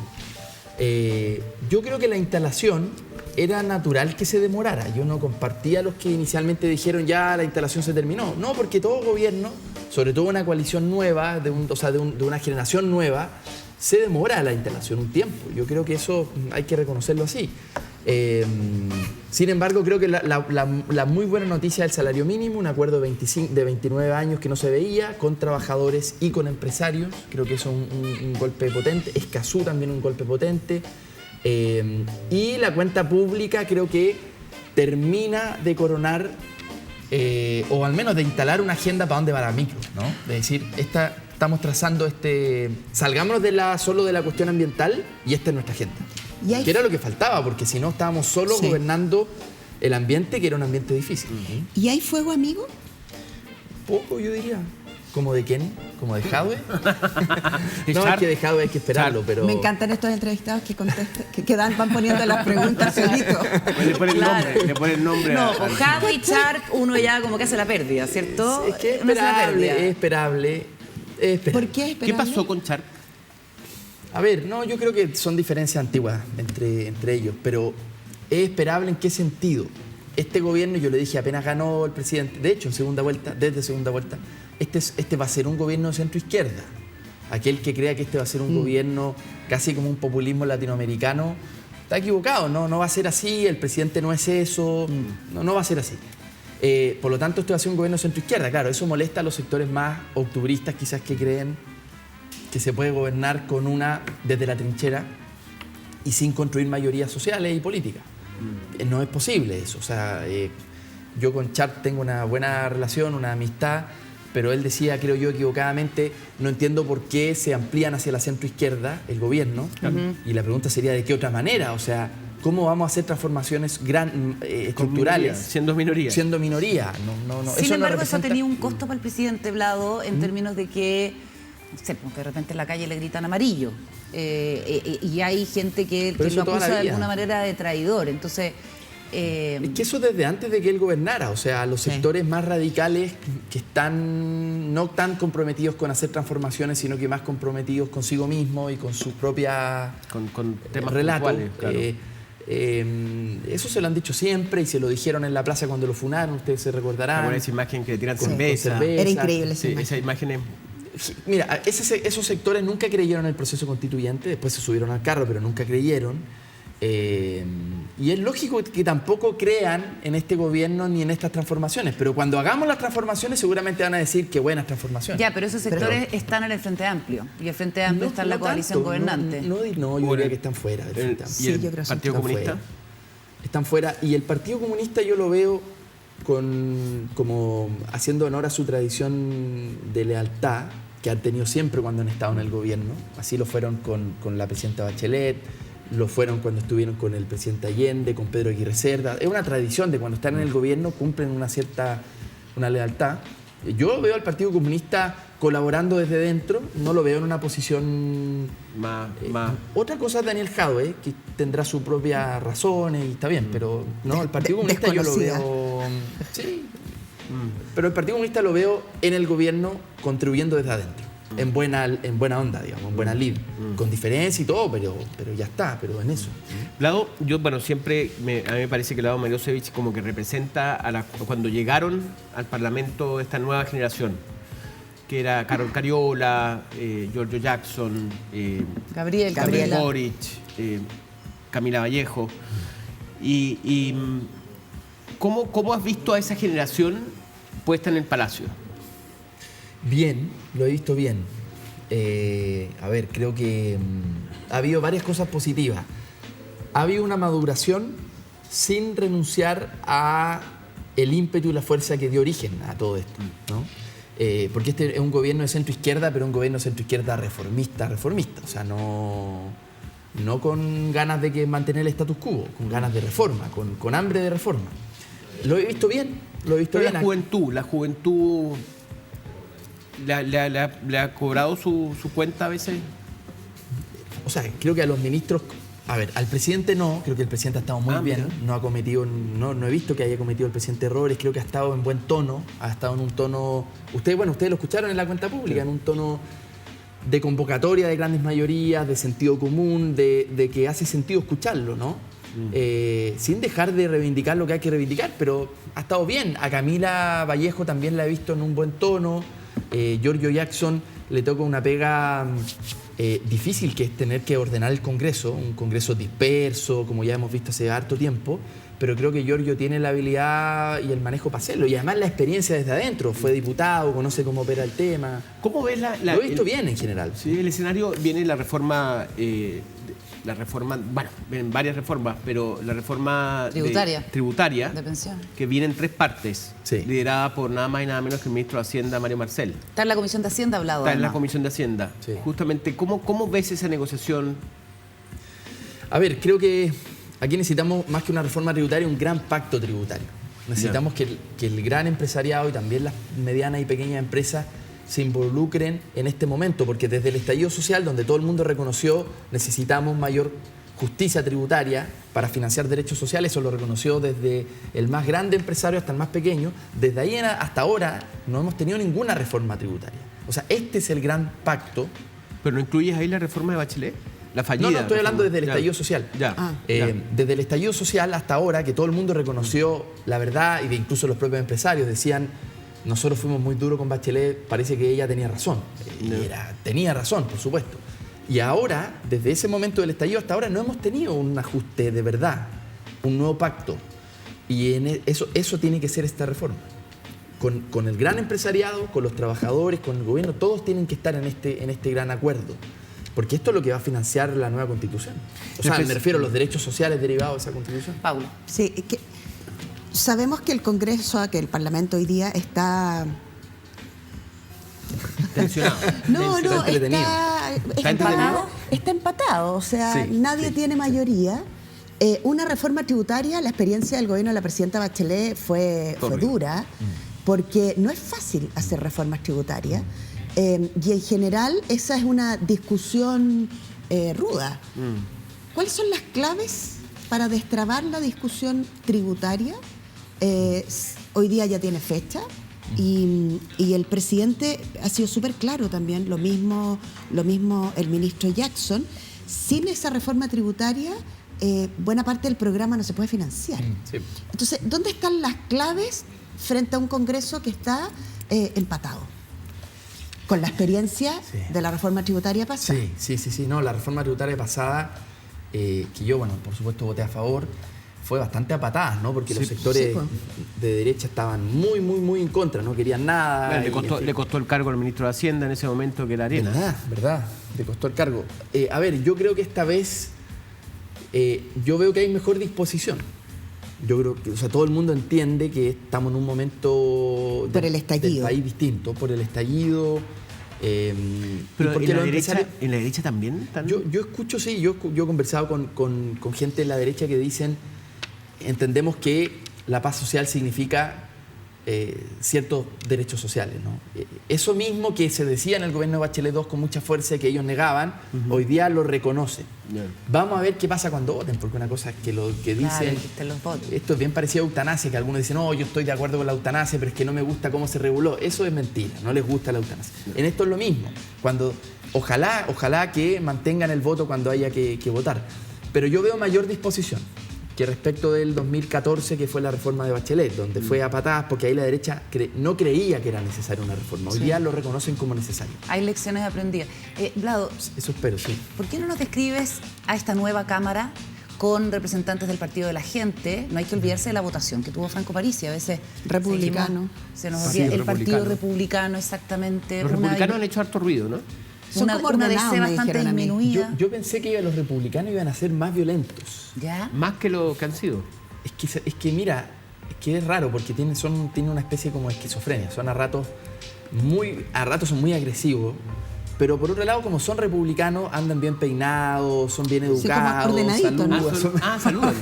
S4: Yo creo que la instalación era natural que se demorara. Yo no compartía a los que inicialmente dijeron ya la instalación se terminó. No, porque todo gobierno, sobre todo una coalición nueva, de una generación nueva, se demora la instalación un tiempo. Yo creo que eso hay que reconocerlo así. Sin embargo, creo que la muy buena noticia del salario mínimo, un acuerdo de 29 años que no se veía, con trabajadores y con empresarios, creo que eso es un golpe potente. Escazú también un golpe potente. Y la cuenta pública creo que termina de coronar, o al menos de instalar una agenda para dónde va la micro, ¿no? De decir, estamos trazando salgámonos solo de la cuestión ambiental y esta es nuestra agenda. Que era lo que faltaba, porque si no estábamos solos gobernando el ambiente, que era un ambiente difícil.
S2: ¿Y hay fuego amigo?
S4: Poco, yo diría. ¿Como de quién? ¿Como de Jadwe? No, es que de Jadwe hay que esperarlo, pero...
S2: Me encantan estos entrevistados que contestan, que van poniendo las preguntas solitos.
S3: Le pone el nombre, le pone el nombre.
S1: No, con Jadwe y Sharp uno ya como que hace la pérdida, ¿cierto?
S4: Es que es
S1: Uno hace la pérdida.
S4: esperable.
S2: ¿Por qué es
S3: ¿Qué pasó con Sharp?
S4: A ver, no, yo creo que son diferencias antiguas entre ellos, pero es esperable en qué sentido. Este gobierno, yo le dije apenas ganó el presidente, de hecho, desde segunda vuelta, este va a ser un gobierno de centro-izquierda. Aquel que crea que este va a ser un gobierno casi como un populismo latinoamericano, está equivocado, no va a ser así, el presidente no es eso, no va a ser así. Por lo tanto, este va a ser un gobierno de centro-izquierda. Claro, eso molesta a los sectores más octubristas, quizás, que creen que se puede gobernar desde la trinchera y sin construir mayorías sociales y políticas. No es posible eso. O sea, yo con Sharp tengo una buena relación, una amistad, pero él decía, creo yo equivocadamente, no entiendo por qué se amplían hacia la centroizquierda el gobierno. Y la pregunta sería, ¿de qué otra manera? O sea, ¿cómo vamos a hacer transformaciones estructurales?
S3: Siendo minoría.
S4: Siendo minoría. No,
S1: Sin
S4: eso
S1: embargo,
S4: no
S1: eso ha
S4: representa...
S1: tenido un costo para el presidente Vlado en términos de que, no sé, porque de repente en la calle le gritan amarillo. Y hay gente que lo acusa de alguna manera de traidor. Entonces...
S4: es que eso desde antes de que él gobernara, o sea, los sectores más radicales que están no tan comprometidos con hacer transformaciones, sino que más comprometidos consigo mismo y con su propia
S3: con temas
S4: relato.
S3: puntuales, claro.
S4: Eso se lo han dicho siempre y se lo dijeron en la plaza cuando lo funaron, ustedes se recordarán.
S3: Esa imagen que le tiran
S4: Con
S3: cerveza.
S2: Era increíble
S3: Sí, esa imagen es...
S4: Mira, esos sectores nunca creyeron en el proceso constituyente, después se subieron al carro, pero nunca creyeron. Y es lógico que tampoco crean en este gobierno ni en estas transformaciones, pero cuando hagamos las transformaciones seguramente van a decir que buenas transformaciones.
S1: Ya, pero esos sectores están en el Frente Amplio y el Frente Amplio está en la coalición gobernante.
S4: No, yo diría que están fuera del Frente Amplio.
S3: ¿Y el
S2: yo creo que
S3: Partido
S4: están
S3: Comunista?
S4: fuera. Están fuera, y el Partido Comunista yo lo veo como haciendo honor a su tradición de lealtad que han tenido siempre cuando han estado en el gobierno. Así lo fueron con la presidenta Bachelet, lo fueron cuando estuvieron con el presidente Allende, con Pedro Aguirre Cerda. Es una tradición de cuando están en el gobierno cumplen una lealtad. Yo veo al Partido Comunista colaborando desde dentro, no lo veo en una posición
S3: Más.
S4: Otra cosa es Daniel Jadwe, que tendrá sus propias razones y está bien, pero no, el Partido Comunista yo lo veo... Sí, pero el Partido Comunista lo veo en el gobierno contribuyendo desde adentro, en buena onda, digamos, en buena lid, con diferencia y todo, pero ya está, pero en eso.
S3: Vlado, siempre a mí me parece que Vlado Milosevich como que representa cuando llegaron al Parlamento esta nueva generación, que era Carol Cariola, Giorgio Jackson,
S1: Gabriel
S3: Boric, Camila Vallejo. Y ¿cómo has visto a esa generación puesta en el Palacio?
S4: Bien, lo he visto bien. Creo que ha habido varias cosas positivas. Ha habido una maduración sin renunciar a el ímpetu y la fuerza que dio origen a todo esto, ¿no? Porque este es un gobierno de centro-izquierda, pero un gobierno de centro-izquierda reformista. O sea, no con ganas de mantener el status quo, con ganas de reforma, con hambre de reforma. Lo he visto bien,
S3: Pero la juventud ¿le ha cobrado su cuenta a veces?
S4: O sea, creo que a los ministros... al presidente no, creo que el presidente ha estado muy bien,
S3: mira.
S4: no ha cometido, no he visto que haya cometido el presidente errores, creo que ha estado en buen tono, ha estado en un tono... Ustedes lo escucharon en la cuenta pública, en un tono de convocatoria de grandes mayorías, de sentido común, de que hace sentido escucharlo, ¿no? Sin dejar de reivindicar lo que hay que reivindicar, pero ha estado bien. A Camila Vallejo también la he visto en un buen tono. Giorgio Jackson le toca una pega difícil, que es tener que ordenar el Congreso, un Congreso disperso, como ya hemos visto hace harto tiempo, pero creo que Giorgio tiene la habilidad y el manejo para hacerlo, y además la experiencia desde adentro, fue diputado, conoce cómo opera el tema.
S3: ¿Cómo ves
S4: lo he visto bien en general.
S3: Sí, el escenario viene la reforma... vienen varias reformas, pero la reforma tributaria
S1: de pensión,
S3: que viene en 3 partes, liderada por nada más y nada menos que el ministro de Hacienda, Mario Marcel.
S1: Está en la Comisión de Hacienda hablado.
S3: Está en la Comisión de Hacienda.
S4: Sí.
S3: Justamente, ¿cómo ves esa negociación?
S4: A ver, creo que aquí necesitamos más que una reforma tributaria, un gran pacto tributario. Necesitamos que el gran empresariado y también las medianas y pequeñas empresas se involucren en este momento, porque desde el estallido social, donde todo el mundo reconoció necesitamos mayor justicia tributaria para financiar derechos sociales, eso lo reconoció desde el más grande empresario hasta el más pequeño, desde ahí hasta ahora no hemos tenido ninguna reforma tributaria. O sea, este es el gran pacto.
S3: ¿Pero no incluyes ahí la reforma de Bachelet? La fallida.
S4: No, estoy hablando desde el
S3: Ya.
S4: estallido social.
S3: Ya.
S4: Desde el estallido social hasta ahora, que todo el mundo reconoció la verdad, y incluso los propios empresarios decían, nosotros fuimos muy duros con Bachelet, parece que ella tenía razón. Tenía razón, por supuesto. Y ahora, desde ese momento del estallido hasta ahora, no hemos tenido un ajuste de verdad, un nuevo pacto. Y eso tiene que ser esta reforma. Con el gran empresariado, con los trabajadores, con el gobierno, todos tienen que estar en este gran acuerdo. Porque esto es lo que va a financiar la nueva Constitución. O sea, me refiero a los derechos sociales derivados de esa Constitución.
S1: Paula.
S2: Sí, sabemos que el Congreso, que el Parlamento hoy día está...
S3: Tensionado.
S2: No,
S4: entretenido.
S2: está empatado. Está empatado, o sea,
S4: Sí,
S2: nadie tiene mayoría. Una reforma tributaria, la experiencia del gobierno de la presidenta Bachelet fue dura, porque no es fácil hacer reformas tributarias. Y en general esa es una discusión ruda. ¿Cuáles son las claves para destrabar la discusión tributaria? Hoy día ya tiene fecha y el presidente ha sido súper claro también, lo mismo el ministro Jackson. Sin esa reforma tributaria, buena parte del programa no se puede financiar.
S4: Sí.
S2: Entonces, ¿dónde están las claves frente a un Congreso que está empatado? Con la experiencia de la reforma tributaria pasada.
S4: Sí. No, la reforma tributaria pasada, que yo, bueno, por supuesto voté a favor, fue bastante a patadas, ¿no? Porque los sectores de derecha estaban muy en contra, no querían nada.
S3: Le costó el cargo al ministro de Hacienda en ese momento, que era Arena.
S4: ¿Verdad? Le costó el cargo. A ver, yo creo que esta vez, yo veo que hay mejor disposición. Yo creo que, o sea, todo el mundo entiende que estamos en un momento
S2: Por el estallido.
S4: del país distinto, por el estallido.
S3: Pero
S4: y porque
S3: ¿en la derecha también?
S4: Yo escucho, sí, yo he conversado con gente en la derecha que dicen, entendemos que la paz social significa ciertos derechos sociales, ¿no? Eso mismo que se decía en el gobierno de Bachelet II con mucha fuerza y que ellos negaban, hoy día lo reconocen. Vamos a ver qué pasa cuando voten, porque una cosa es que lo que dicen, esto es bien parecido a eutanasia, que algunos dicen, no, yo estoy de acuerdo con la eutanasia, pero es que no me gusta cómo se reguló. Eso es mentira, no les gusta la eutanasia. En esto es lo mismo, ojalá que mantengan el voto cuando haya que votar. Pero yo veo mayor disposición que respecto del 2014, que fue la reforma de Bachelet, donde fue a patadas porque ahí la derecha no creía que era necesaria una reforma. Hoy día lo reconocen como necesario.
S1: Hay lecciones aprendidas. Vlado,
S4: eso espero, sí.
S1: ¿Por qué no nos describes a esta nueva Cámara con representantes del Partido de la Gente? No hay que olvidarse de la votación que tuvo Franco Parisi. A veces
S2: republicano.
S1: Se nos olvida. El Partido Republicano, exactamente.
S3: Los republicanos han hecho harto ruido, ¿no?
S2: Son como ordenados,
S1: DC
S2: me
S1: bastante
S2: dijeron a mí.
S1: disminuida.
S4: Yo pensé que los republicanos iban a ser más violentos.
S1: ¿Ya?
S3: Más que lo que han sido.
S4: Es que mira, es raro porque tienen una especie como de esquizofrenia. Son a ratos son muy agresivos. Pero por otro lado, como son republicanos, andan bien peinados, son bien educados,
S2: como ordenaditos, ¿no?
S3: Saludan.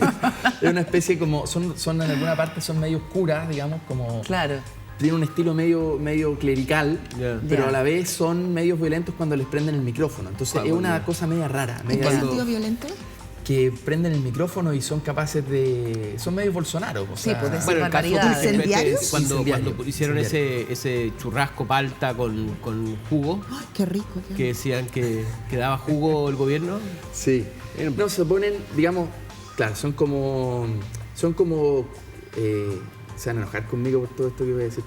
S4: Es una especie como, son en alguna parte son medio oscuras, digamos, como...
S1: Claro.
S4: Tienen un estilo medio clerical, pero a la vez son medios violentos cuando les prenden el micrófono. Entonces es una cosa media rara.
S2: ¿En qué sentido violento?
S4: Que prenden el micrófono y son capaces de... Son medios Bolsonaro. O sea,
S1: pues
S3: Bueno, el caso
S2: ¿Incendiarios?
S3: cuando hicieron
S4: Incendiario.
S3: ese churrasco palta con jugo,
S2: ¡Ay, qué rico!
S3: que decían que daba jugo el gobierno.
S4: Sí. No, se ponen, digamos, claro, son como se van a enojar conmigo por todo esto que voy a decir.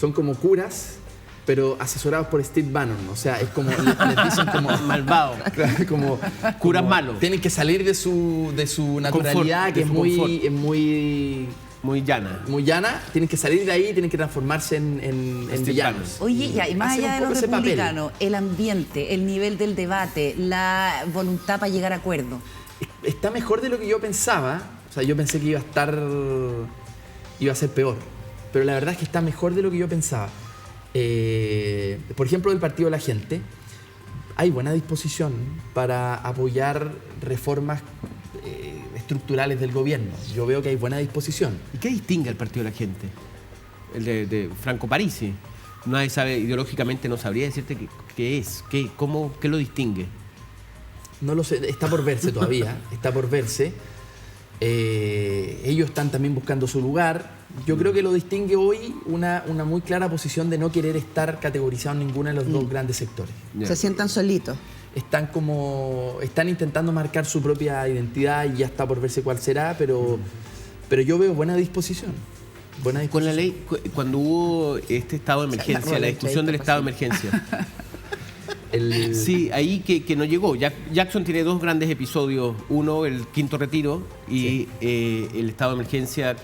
S4: Son como curas, pero asesorados por Steve Bannon. O sea, es como, les dicen como...
S3: Malvado.
S4: como
S3: Curas malos.
S4: Tienen que salir de su naturalidad, que es muy
S3: llana.
S4: muy llana, tienen que salir de ahí, tienen que transformarse en villanos.
S1: Oye, y más
S4: Hacer
S1: allá de
S4: un poco
S1: los
S4: ese papel.
S1: republicanos, el ambiente, el nivel del debate, la voluntad para llegar a acuerdo.
S4: Está mejor de lo que yo pensaba. O sea, yo pensé que iba a ser peor. Pero la verdad es que está mejor de lo que yo pensaba. Por ejemplo, del Partido de la Gente, hay buena disposición para apoyar reformas estructurales del gobierno. Yo veo que hay buena disposición.
S3: ¿Y qué distingue al Partido de la Gente? El de Franco Parisi. Nadie sabe, ideológicamente no sabría decirte qué es, qué lo distingue.
S4: No lo sé, está por verse todavía, está por verse. Ellos están también buscando su lugar. Yo creo que lo distingue hoy una muy clara posición de no querer estar categorizado en ninguno de los dos grandes sectores.
S3: Ya.
S2: Se sientan solitos.
S4: Están intentando marcar su propia identidad y ya está por verse cuál será, pero yo veo buena disposición.
S3: Con la ley, cuando hubo este estado de emergencia, la discusión del estado de emergencia. Sí, ahí que no llegó. Jackson tiene dos grandes episodios. Uno, el quinto retiro, y el estado de emergencia,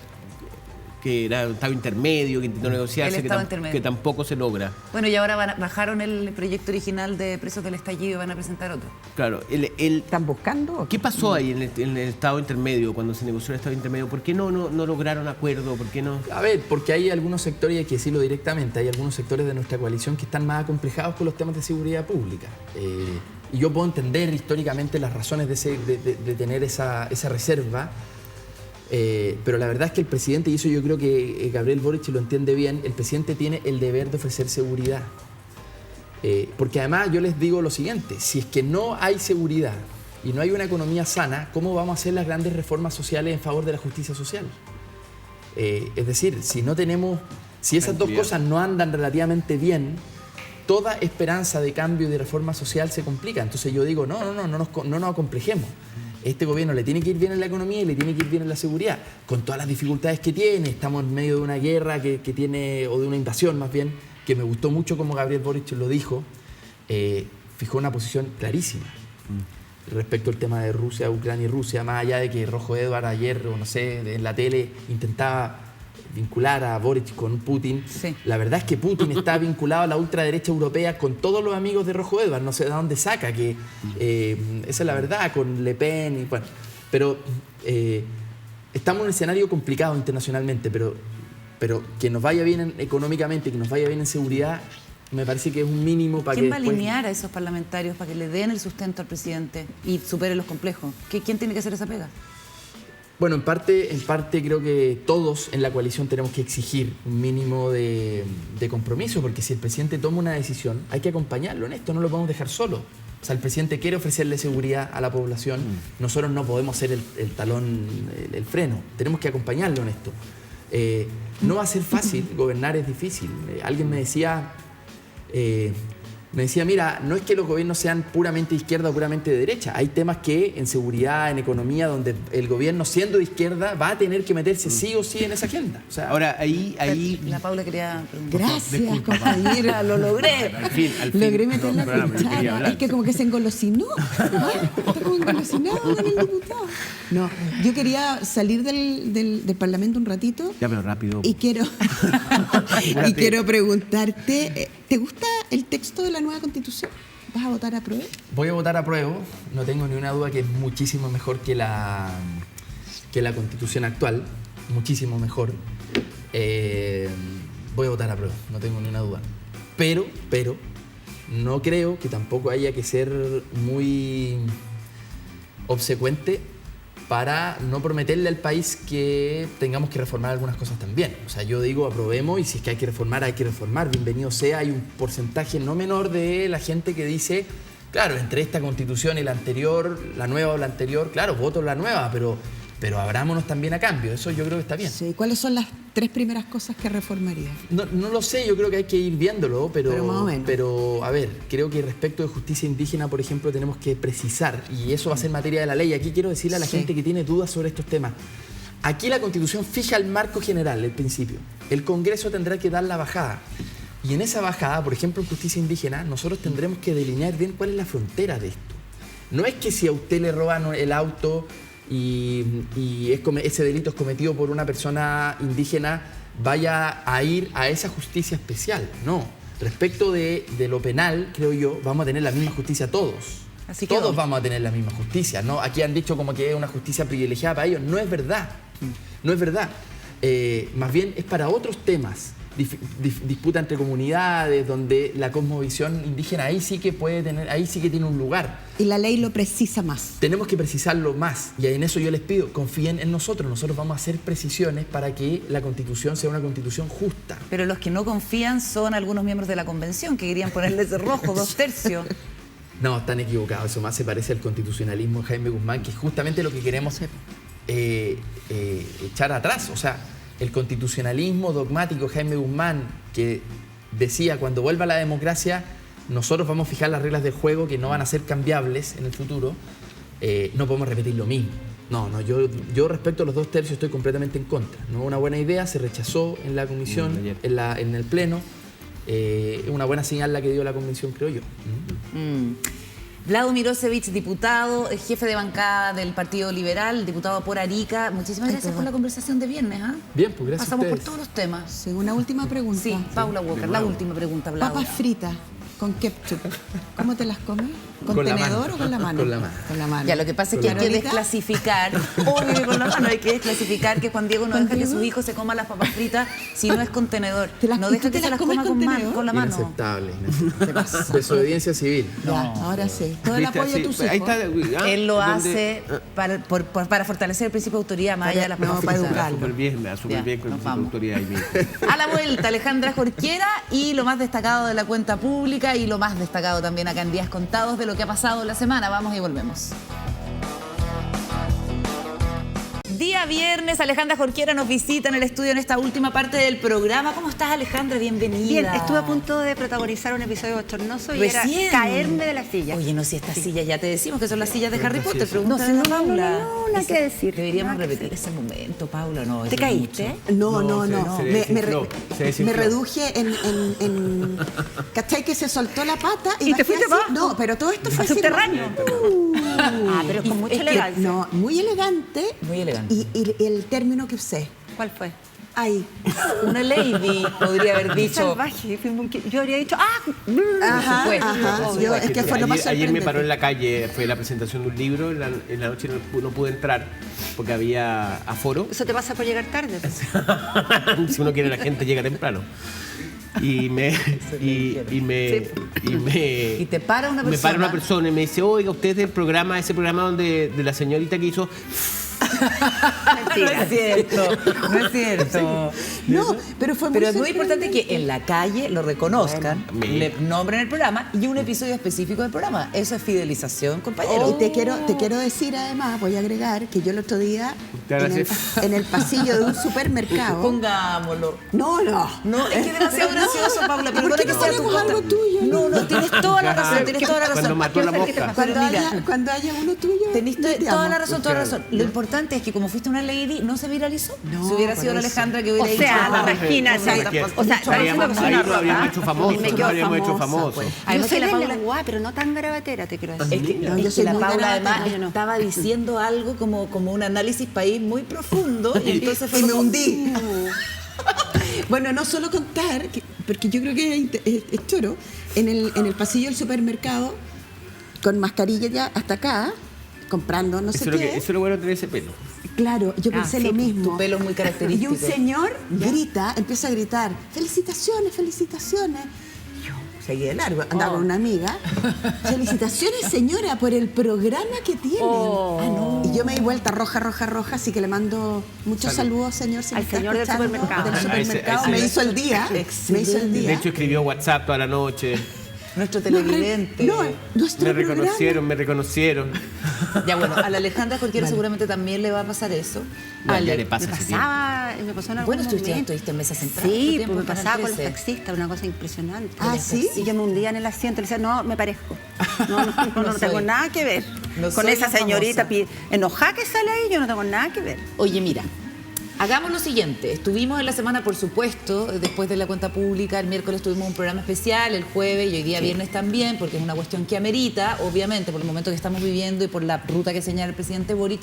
S3: que era un estado intermedio, que intentó negociarse, que tampoco se logra.
S1: Bueno, y ahora bajaron el proyecto original de presos del estallido y van a presentar otro.
S3: Claro.
S2: ¿Están buscando?
S3: ¿Qué pasó ahí en el estado intermedio, cuando se negoció el estado intermedio? ¿Por qué no lograron acuerdo? ¿Por qué no?
S4: A ver, porque hay algunos sectores, y hay que decirlo directamente, hay algunos sectores de nuestra coalición que están más acomplejados con los temas de seguridad pública. Y yo puedo entender históricamente las razones de tener esa reserva. Pero la verdad es que el presidente, y eso yo creo que Gabriel Boric lo entiende bien, el presidente tiene el deber de ofrecer seguridad. Porque además yo les digo lo siguiente, si es que no hay seguridad y no hay una economía sana, ¿cómo vamos a hacer las grandes reformas sociales en favor de la justicia social? Es decir, si esas dos cosas no andan relativamente bien, toda esperanza de cambio y de reforma social se complica. Entonces yo digo, no nos acomplejemos. Este gobierno le tiene que ir bien en la economía y le tiene que ir bien en la seguridad, con todas las dificultades que tiene. Estamos en medio de una guerra que tiene, o de una invasión más bien, que me gustó mucho como Gabriel Boric lo dijo, fijó una posición clarísima respecto al tema de Rusia, Ucrania y Rusia, más allá de que Rojo Edward ayer, o no sé, en la tele intentaba vincular a Boric con Putin. Sí. La verdad es que Putin está vinculado a la ultraderecha europea con todos los amigos de Rojo Edward. No sé de dónde saca que esa es la verdad, con Le Pen y bueno. Pero estamos en un escenario complicado internacionalmente, pero que nos vaya bien económicamente, que nos vaya bien en seguridad, me parece que es un mínimo para que
S1: ¿Quién va a alinear a esos parlamentarios para que le den el sustento al presidente y supere los complejos? ¿Quién tiene que hacer esa pega?
S4: Bueno, en parte creo que todos en la coalición tenemos que exigir un mínimo de compromiso, porque si el presidente toma una decisión, hay que acompañarlo en esto, no lo podemos dejar solo. O sea, el presidente quiere ofrecerle seguridad a la población, nosotros no podemos ser el talón, el freno, tenemos que acompañarlo en esto. No va a ser fácil, gobernar es difícil. Alguien me decía, mira, no es que los gobiernos sean puramente de izquierda o puramente de derecha. Hay temas que en seguridad, en economía, donde el gobierno, siendo de izquierda, va a tener que meterse sí o sí en esa agenda. O sea,
S3: ahora, ahí...
S1: La Paula quería preguntar.
S2: Gracias, compañera, lo logré.
S3: Al fin.
S2: Logré meter la cuchara. Es que como que se engolosinó. Está como engolosinado con el diputado. No, yo quería salir del Parlamento un ratito.
S3: Ya, pero rápido.
S2: Y quiero preguntarte, ¿te gusta el texto de la nueva Constitución? ¿Vas a votar a prueba?
S4: Voy a votar a prueba, no tengo ni una duda que es muchísimo mejor que la Constitución actual, muchísimo mejor. Voy a votar a prueba, no tengo ni una duda. Pero no creo que tampoco haya que ser muy obsecuente para no prometerle al país que tengamos que reformar algunas cosas también. O sea, yo digo, aprobemos, y si es que hay que reformar, bienvenido sea. Hay un porcentaje no menor de la gente que dice, claro, entre esta Constitución y la anterior, la nueva o la anterior, claro, voto la nueva, pero abrámonos también a cambio. Eso yo creo que está bien.
S2: Sí, ¿cuáles son las 3 primeras cosas que reformarías?
S4: No lo sé, yo creo que hay que ir viéndolo, pero
S2: más o menos.
S4: Pero, a ver, creo que respecto de justicia indígena, por ejemplo, tenemos que precisar, y eso va a ser materia de la ley. Aquí quiero decirle a la gente que tiene dudas sobre estos temas. Aquí la Constitución fija el marco general, el principio. El Congreso tendrá que dar la bajada. Y en esa bajada, por ejemplo, en justicia indígena, nosotros tendremos que delinear bien cuál es la frontera de esto. No es que si a usted le roban el auto y ese delito es cometido por una persona indígena, vaya a ir a esa justicia especial. No. Respecto de lo penal, creo yo, vamos a tener la misma justicia todos.
S1: Así
S4: todos vamos a tener la misma justicia, ¿no? Aquí han dicho como que es una justicia privilegiada para ellos. No es verdad. No es verdad. Más bien es para otros temas. disputa entre comunidades, donde la cosmovisión indígena ahí sí que tiene un lugar.
S2: Y la ley lo precisa más.
S4: Tenemos que precisarlo más, y en eso yo les pido, confíen en nosotros. Nosotros vamos a hacer precisiones para que la Constitución sea una Constitución justa.
S1: Pero los que no confían son algunos miembros de la convención que querían ponerles de rojo 2/3.
S4: No, están equivocados. Eso más se parece al constitucionalismo de Jaime Guzmán, que es justamente lo que queremos echar atrás. O sea, el constitucionalismo dogmático de Jaime Guzmán, que decía, cuando vuelva la democracia, nosotros vamos a fijar las reglas del juego que no van a ser cambiables en el futuro, no podemos repetir lo mismo. Yo respecto a los 2/3 estoy completamente en contra. No es una buena idea, se rechazó en la comisión, en el pleno. Es una buena señal la que dio la convención, creo yo.
S1: Vlado Mirosevic, diputado, jefe de bancada del Partido Liberal, diputado por Arica. Muchísimas gracias por la conversación de viernes.
S4: Bien, pues gracias.
S1: Pasamos
S4: a
S1: por
S4: ustedes.
S1: todos los temas.
S2: Sí, una última pregunta.
S1: Sí, Paula Walker, la última pregunta, Vlado.
S2: Papas fritas con ketchup. ¿Cómo te las comes? ¿Con
S4: Con la
S2: tenedor
S4: mano.
S2: o con la mano?
S4: Con la mano.
S2: Con la mano.
S1: Ya, lo que pasa es que hay que
S2: ¿Carolita?
S1: desclasificar, obvio que con la mano hay que desclasificar que Juan Diego no
S2: ¿Juan
S1: deja que
S2: Diego?
S1: sus hijos se coman las papas fritas si no es con tenedor.
S2: ¿Y
S1: No
S2: tú
S1: deja
S2: te
S1: que se
S2: las
S1: las
S2: comes
S1: coma
S2: con
S1: con
S2: tenedor?
S1: la mano.
S4: Inaceptable. Desobediencia civil.
S2: Ya, ahora sí. Todo el
S3: ¿Viste?
S2: apoyo
S3: Así,
S2: a tus
S3: ahí
S2: hijos.
S3: está,
S1: Él lo
S3: donde-
S1: hace para fortalecer el principio de autoridad más allá de las
S2: No,
S1: papas
S2: para
S1: fritas.
S2: educar.
S3: Súper bien, me da súper
S1: Ya,
S3: bien con
S1: nos
S3: su
S1: vamos.
S3: autoridad ahí mismo.
S1: A la vuelta, Alejandra Jorquera y lo más destacado de la cuenta pública y lo más destacado también acá en Días Contados de lo que ha pasado la semana. Vamos y volvemos. Día viernes, Alejandra Jorquera nos visita en el estudio en esta última parte del programa. ¿Cómo estás, Alejandra? Bienvenida.
S6: Bien, estuve a punto de protagonizar un episodio bochornoso y
S1: Recién.
S6: era caerme de la silla.
S1: Oye, no, si estas sillas ya te decimos que son las sillas de Harry Potter.
S3: sí, sí.
S1: Pregúntale a Paula.
S6: no, nada que decir.
S1: Deberíamos
S6: Nada que
S1: repetir ese momento, Paula. No,
S6: ¿Te
S1: eso es
S6: caíste?
S1: mucho.
S2: No.
S3: se
S2: Me
S3: desinfló, se desinfló.
S2: reduje en ¿cachai? Que se soltó la pata y
S6: ¿Y te
S2: bajé
S6: fuiste
S2: así.
S6: abajo?
S2: No, pero todo esto fue así
S6: subterráneo. Ah, pero con mucha
S1: es que-
S6: elegancia.
S2: No, muy elegante.
S1: Muy elegante.
S2: Y el término que usé.
S6: ¿Cuál fue?
S2: Ahí.
S1: Una lady, podría haber dicho.
S6: Salvaje. Yo habría dicho,
S2: Ajá,
S1: supuesto,
S2: ajá.
S1: por
S2: Yo, es que fue lo más
S3: Ayer me paró en
S2: sorprendente.
S3: la calle, fue la presentación de un libro, en la noche no pude entrar porque había aforo.
S6: eso te pasa por llegar tarde.
S3: Si uno quiere, la gente llega temprano. Y
S1: te para una
S3: Me
S1: persona.
S3: para una persona y me dice, oiga, usted es del programa, ese programa donde de la señorita que hizo.
S1: No es cierto, no es cierto.
S2: No, pero fue muy
S1: Pero es muy importante
S2: sorprendente.
S1: que en la calle lo reconozcan,
S3: Bueno,
S1: le nombren el programa y un episodio específico del programa. Eso es fidelización, compañero.
S2: Y te quiero decir además, voy a agregar que yo el otro día
S3: Te van a
S2: en el pasillo de un supermercado.
S1: Pongámoslo.
S2: No.
S1: No, es que es demasiado gracioso, Paula.
S2: ¿Por
S1: Perdona
S2: qué
S1: que
S2: no
S1: sea tu
S2: ponemos algo
S1: contra.
S2: tuyo?
S1: No, tienes toda la razón, tienes toda la razón.
S3: Cuando mató la mosca.
S1: Pero mira,
S2: Cuando haya uno tuyo.
S1: tenés
S2: te
S1: toda
S2: amo.
S1: la razón, toda la razón. Lo importante es que como fuiste una lady, no se viralizó.
S2: No,
S1: si hubiera
S2: por
S1: sido la
S2: eso.
S1: Alejandra que
S6: O
S1: hubiera
S6: sea,
S1: dicho,
S6: imagínate. O sea,
S3: Ahí lo habíamos hecho famoso,
S2: Me
S3: lo
S2: quedo
S3: habíamos hecho
S2: famosa,
S3: famoso.
S2: pues.
S6: Yo
S1: Además
S6: soy
S1: que la
S6: de
S1: Paula-
S6: lenguá, pero no tan garabatera, te quiero decir.
S1: Es que,
S2: No,
S1: es
S2: yo
S1: que
S2: soy
S1: la
S2: muy
S1: Paula
S2: garata,
S1: además
S6: yo no.
S1: estaba diciendo algo como un análisis país muy profundo y entonces fue
S2: Y me
S1: como,
S2: hundí. Bueno, no solo contar, porque yo creo que es choro, en el pasillo del supermercado, con mascarilla ya hasta acá, comprando no sé
S3: Eso es lo
S2: qué.
S3: que- eso es lo bueno de tener ese pelo.
S2: Claro, yo pensé
S1: sí,
S2: lo mismo.
S1: tu pelo es muy
S2: Y
S1: característico.
S2: un señor empieza a gritar, felicitaciones. Y yo seguí de largo, andaba con una amiga. Felicitaciones, señora, por el programa que tienen. Y yo me di vuelta roja, así que le mando muchos saludos, señor. si me
S6: Al
S2: está
S6: señor del
S2: escuchando,
S6: supermercado.
S2: del
S3: A ese-
S2: supermercado.
S3: a ese-
S2: Me hizo el día. Me hizo el día.
S3: De hecho, escribió WhatsApp toda la noche.
S1: nuestro televidente.
S2: No, nuestro
S3: Me
S2: programa.
S3: reconocieron.
S1: Ya bueno, a la Alejandra Jorquera seguramente también le va a pasar eso.
S3: No,
S1: Ale,
S3: ya le pasa
S6: Me
S3: ese tiempo.
S6: pasó en algún
S1: Bueno, estuviste
S6: momento.
S1: en mesa central. tu
S6: Sí,
S1: tiempo
S6: pues me
S1: en Canal
S6: pasaba con los
S1: 13.
S6: taxistas, una cosa impresionante.
S2: Ah, ¿sí?
S6: Y yo me hundía en el asiento y le decía, no, me parezco. No
S1: soy.
S6: tengo nada que ver.
S1: No
S6: con
S1: soy
S6: esa
S1: la
S6: señorita
S1: famosa.
S6: enojada que sale ahí, yo no tengo nada que ver.
S1: Oye, mira, hagamos lo siguiente. Estuvimos en la semana, por supuesto, después de la cuenta pública. El miércoles tuvimos un programa especial, el jueves y hoy día viernes también, porque es una cuestión que amerita, obviamente, por el momento que estamos viviendo y por la ruta que señala el presidente Boric.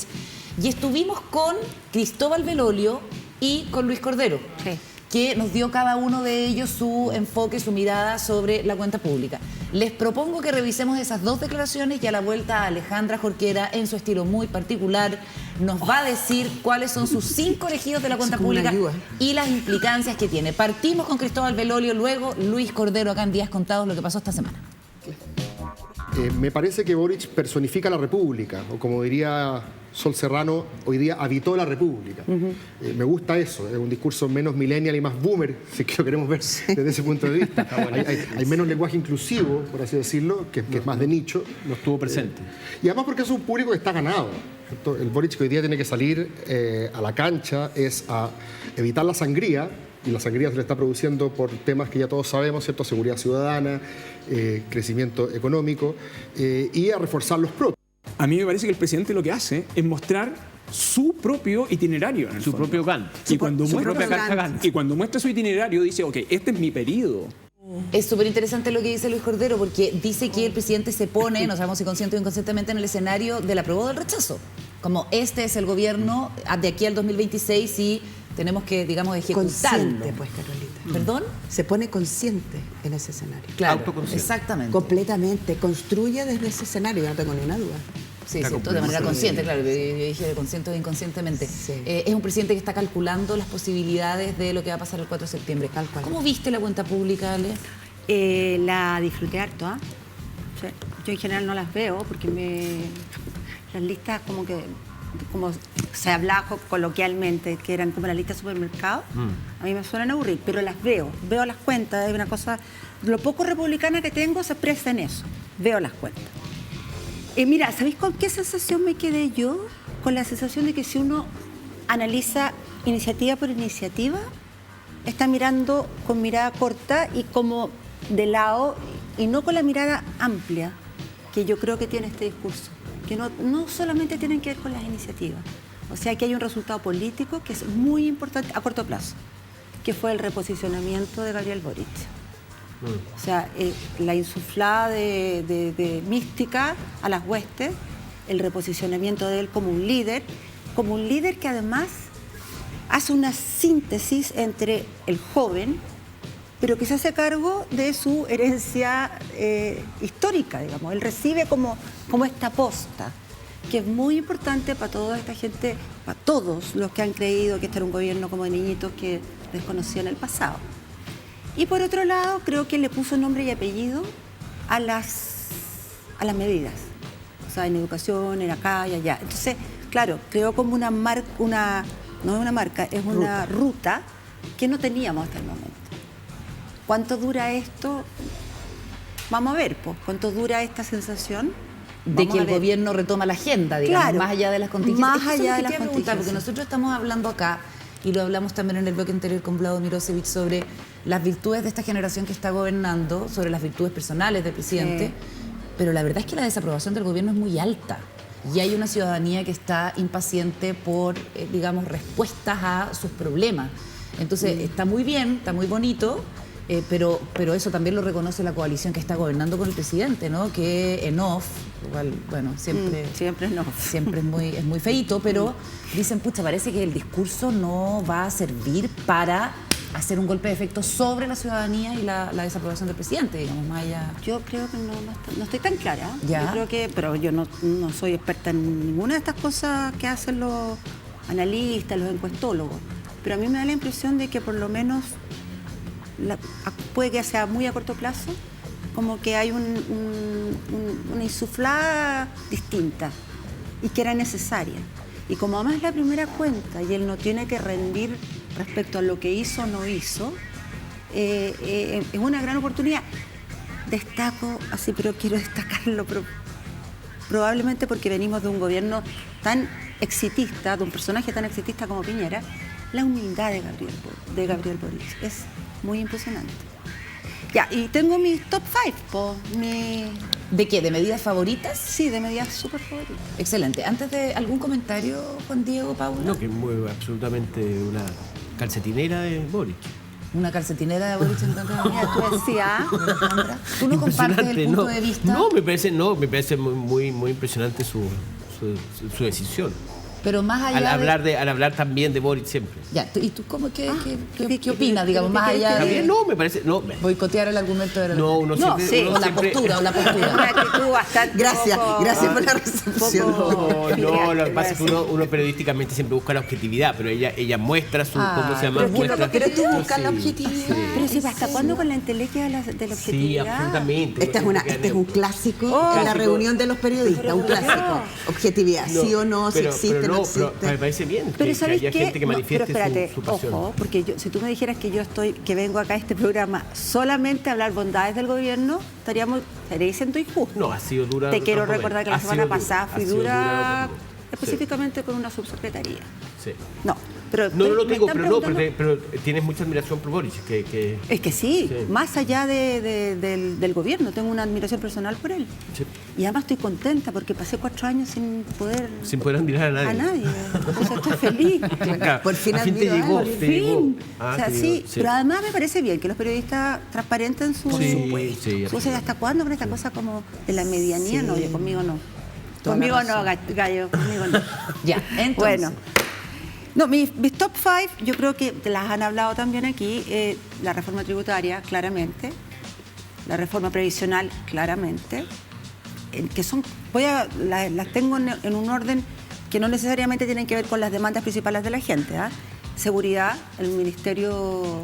S1: Y estuvimos con Cristóbal Belolio y con Luis Cordero,
S6: Sí.
S1: que nos dio cada uno de ellos su enfoque, su mirada sobre la cuenta pública. Les propongo que revisemos esas dos declaraciones y a la vuelta a Alejandra Jorquera, en su estilo muy particular, nos va a decir cuáles son sus 5 elegidos de la cuenta
S2: como una
S1: pública
S2: ayuda.
S1: y las implicancias que tiene. Partimos con Cristóbal Belolio, luego Luis Cordero acá en Días Contados, lo que pasó esta semana.
S7: Me parece que Boric personifica la República, o como diría Sol Serrano, hoy día habitó la República. Me gusta eso, es un discurso menos millennial y más boomer, si es que lo queremos ver desde ese punto de vista. Hay menos lenguaje inclusivo, por así decirlo, que es más de nicho.
S3: No estuvo presente.
S7: Y además porque es un público que está ganado. El Boric que hoy día tiene que salir a la cancha es a evitar la sangría, y la sangría se le está produciendo por temas que ya todos sabemos, ¿cierto? Seguridad ciudadana, crecimiento económico, y a reforzar los propios.
S8: A mí me parece que el presidente lo que hace es mostrar su propio itinerario. En el
S3: Su
S8: fondo.
S3: propio Gantt.
S8: Y cuando,
S2: su
S8: muestra,
S2: propio Gantt.
S8: y cuando muestra su itinerario dice, ok, este es mi periodo.
S1: Es súper interesante lo que dice Luis Cordero, porque dice que el presidente se pone, no sabemos si consciente o inconscientemente, en el escenario del aprobado o del rechazo. Como este es el gobierno de aquí al 2026 y tenemos que, digamos, ejecutarlo.
S2: Consciente, pues, Carolita.
S1: ¿Perdón?
S2: Se pone consciente en ese escenario.
S1: Claro,
S3: Autoconsciente.
S1: exactamente.
S2: Completamente. Construye desde ese escenario, yo no tengo ninguna duda.
S1: Sí, sí, de manera consciente, claro. Yo dije de consciente o inconscientemente.
S2: Sí.
S1: Es un presidente que está calculando las posibilidades de lo que va a pasar el 4 de septiembre.
S2: Tal cual.
S1: ¿Cómo viste la cuenta pública, Ale?
S6: La disfruté harto, ¿ah? O sea, yo en general no las veo porque las listas como se hablaba coloquialmente, que eran como las listas de supermercado, a mí me suelen aburrir, pero las veo las cuentas, es una cosa, lo poco republicana que tengo se expresa en eso, veo las cuentas. Mira, ¿sabéis con qué sensación me quedé yo? Con la sensación de que si uno analiza iniciativa por iniciativa, está mirando con mirada corta y como de lado y no con la mirada amplia que yo creo que tiene este discurso, que no solamente tienen que ver con las iniciativas. O sea, que hay un resultado político que es muy importante a corto plazo, que fue el reposicionamiento de Gabriel Boric. O sea, la insuflada de mística a las huestes, el reposicionamiento de él como un líder que además hace una síntesis entre el joven, pero que se hace cargo de su herencia histórica, digamos. Él recibe como esta posta, que es muy importante para toda esta gente, para todos los que han creído que este era un gobierno como de niñitos que desconocían el pasado. Y por otro lado, creo que le puso nombre y apellido a las medidas. O sea, en educación, en acá y allá. Entonces, claro, creó como una marca, no es una marca, es una ruta que no teníamos hasta el momento. ¿Cuánto dura esto? Vamos a ver, pues, ¿cuánto dura esta sensación?
S1: De
S6: Vamos
S1: que
S6: a
S1: el
S6: ver.
S1: gobierno retoma la agenda, digamos,
S6: Claro,
S1: más allá de las contingencias.
S6: más
S1: Es que eso
S6: allá
S1: es lo
S6: de
S1: que
S6: las
S1: te iba a preguntar, porque
S6: contingencias.
S1: nosotros estamos hablando acá, y lo hablamos también en el bloque anterior con Vlado Mirosevic, sobre las virtudes de esta generación que está gobernando, sobre las virtudes personales del presidente,
S6: Sí.
S1: pero la verdad es que la desaprobación del gobierno es muy alta. Y hay una ciudadanía que está impaciente por, digamos, respuestas a sus problemas. Entonces, está muy bien, está muy bonito, pero eso también lo reconoce la coalición que está gobernando con el presidente, ¿no? Que en off, igual, bueno, siempre
S6: no.
S1: siempre es muy feíto, pero dicen, pucha, parece que el discurso no va a servir para hacer un golpe de efecto sobre la ciudadanía y la desaprobación del presidente, digamos, más allá.
S6: Yo creo que no estoy tan clara.
S1: Ya.
S6: Yo creo que, pero yo no soy experta en ninguna de estas cosas que hacen los analistas, los encuestólogos. Pero a mí me da la impresión de que por lo menos, puede que sea muy a corto plazo, como que hay una insuflada distinta y que era necesaria. Y como además es la primera cuenta y él no tiene que rendir respecto a lo que hizo o no hizo, es una gran oportunidad. Destaco, así, pero quiero destacarlo, probablemente porque venimos de un gobierno tan exitista, de un personaje tan exitista como Piñera, la humildad de Gabriel Boric es muy impresionante. Ya, y tengo mis top 5,
S1: ¿De qué? ¿De medidas favoritas?
S6: sí, de medidas súper favoritas.
S1: Excelente. Antes de algún comentario, Juan Diego, Paula.
S3: No, que es absolutamente una calcetinera de Boric.
S1: Una calcetinera de Boric en contra de
S6: Mira, tú decías,
S1: Alejandra. ¿Tú no compartes el punto de vista?
S3: No, me parece muy impresionante su decisión.
S1: Pero más allá
S3: al hablar también de Boric siempre.
S1: Ya, ¿y tú qué opinas, digamos, más allá
S3: También
S1: de
S3: no, me parece... No,
S1: boicotear el argumento de la
S3: no, uno siempre...
S6: sí.
S3: uno
S1: o la
S3: siempre-
S1: postura, o la postura?
S6: Una actitud bastante
S2: Gracias
S6: poco-
S2: por la recepción.
S3: No, lo que pasa es que uno periodísticamente siempre busca la objetividad, pero ella muestra su... ¿Cómo se llama?
S2: Pero,
S3: Muestra-
S2: pero tú buscas la
S3: Sí,
S2: objetividad.
S3: sí.
S6: Pero si ¿hasta cuándo con la entelequia de la objetividad?
S3: Sí, absolutamente.
S2: Este es un clásico en la
S3: Clásico.
S2: reunión de los periodistas, un clásico. Objetividad, sí o no, si existe, no
S3: pero
S2: existe.
S3: me parece bien
S6: Pero
S3: que
S6: ¿sabes
S3: haya
S6: qué?
S3: gente que
S6: No,
S3: manifieste
S6: pero espérate,
S3: su pasión.
S6: ojo, porque si tú me dijeras que vengo acá a este programa solamente a hablar bondades del gobierno, estaría siendo injusto.
S3: No, ha sido dura.
S6: Te quiero
S3: de todas
S6: recordar que la
S3: maneras.
S6: semana
S3: Ha sido
S6: pasada
S3: dura,
S6: fui
S3: ha sido
S6: dura
S3: de todo.
S6: específicamente con una subsecretaría.
S3: Sí.
S6: No, pero
S3: No, lo
S6: me
S3: digo,
S6: están
S3: pero
S6: preguntando-
S3: tienes mucha admiración por Boric.
S6: Es que sí,
S3: Sí.
S6: más allá del gobierno, tengo una admiración personal por él.
S3: Sí.
S6: Y además estoy contenta porque pasé 4 años sin poder
S3: admirar a nadie.
S6: O sea, estoy feliz.
S2: Por fin
S3: a fin te
S2: admiro a
S3: llegó,
S2: él.
S6: Por
S3: te
S6: fin.
S3: llegó.
S6: O sea,
S3: te
S6: sí,
S3: llegó,
S6: pero además me parece bien que los periodistas transparenten su...
S3: Sí, sí,
S6: O sea, ¿hasta cuándo con esta cosa como de la medianía?
S2: Sí.
S6: No, yo conmigo no.
S2: Toda la
S6: Conmigo no,
S2: razón.
S6: gallo, conmigo no.
S1: Ya, entonces.
S6: Bueno. No, mis top 5, yo creo que te las han hablado también aquí. La reforma tributaria, claramente. La reforma previsional, claramente. Que son, las tengo en un orden que no necesariamente tienen que ver con las demandas principales de la gente. Seguridad, el Ministerio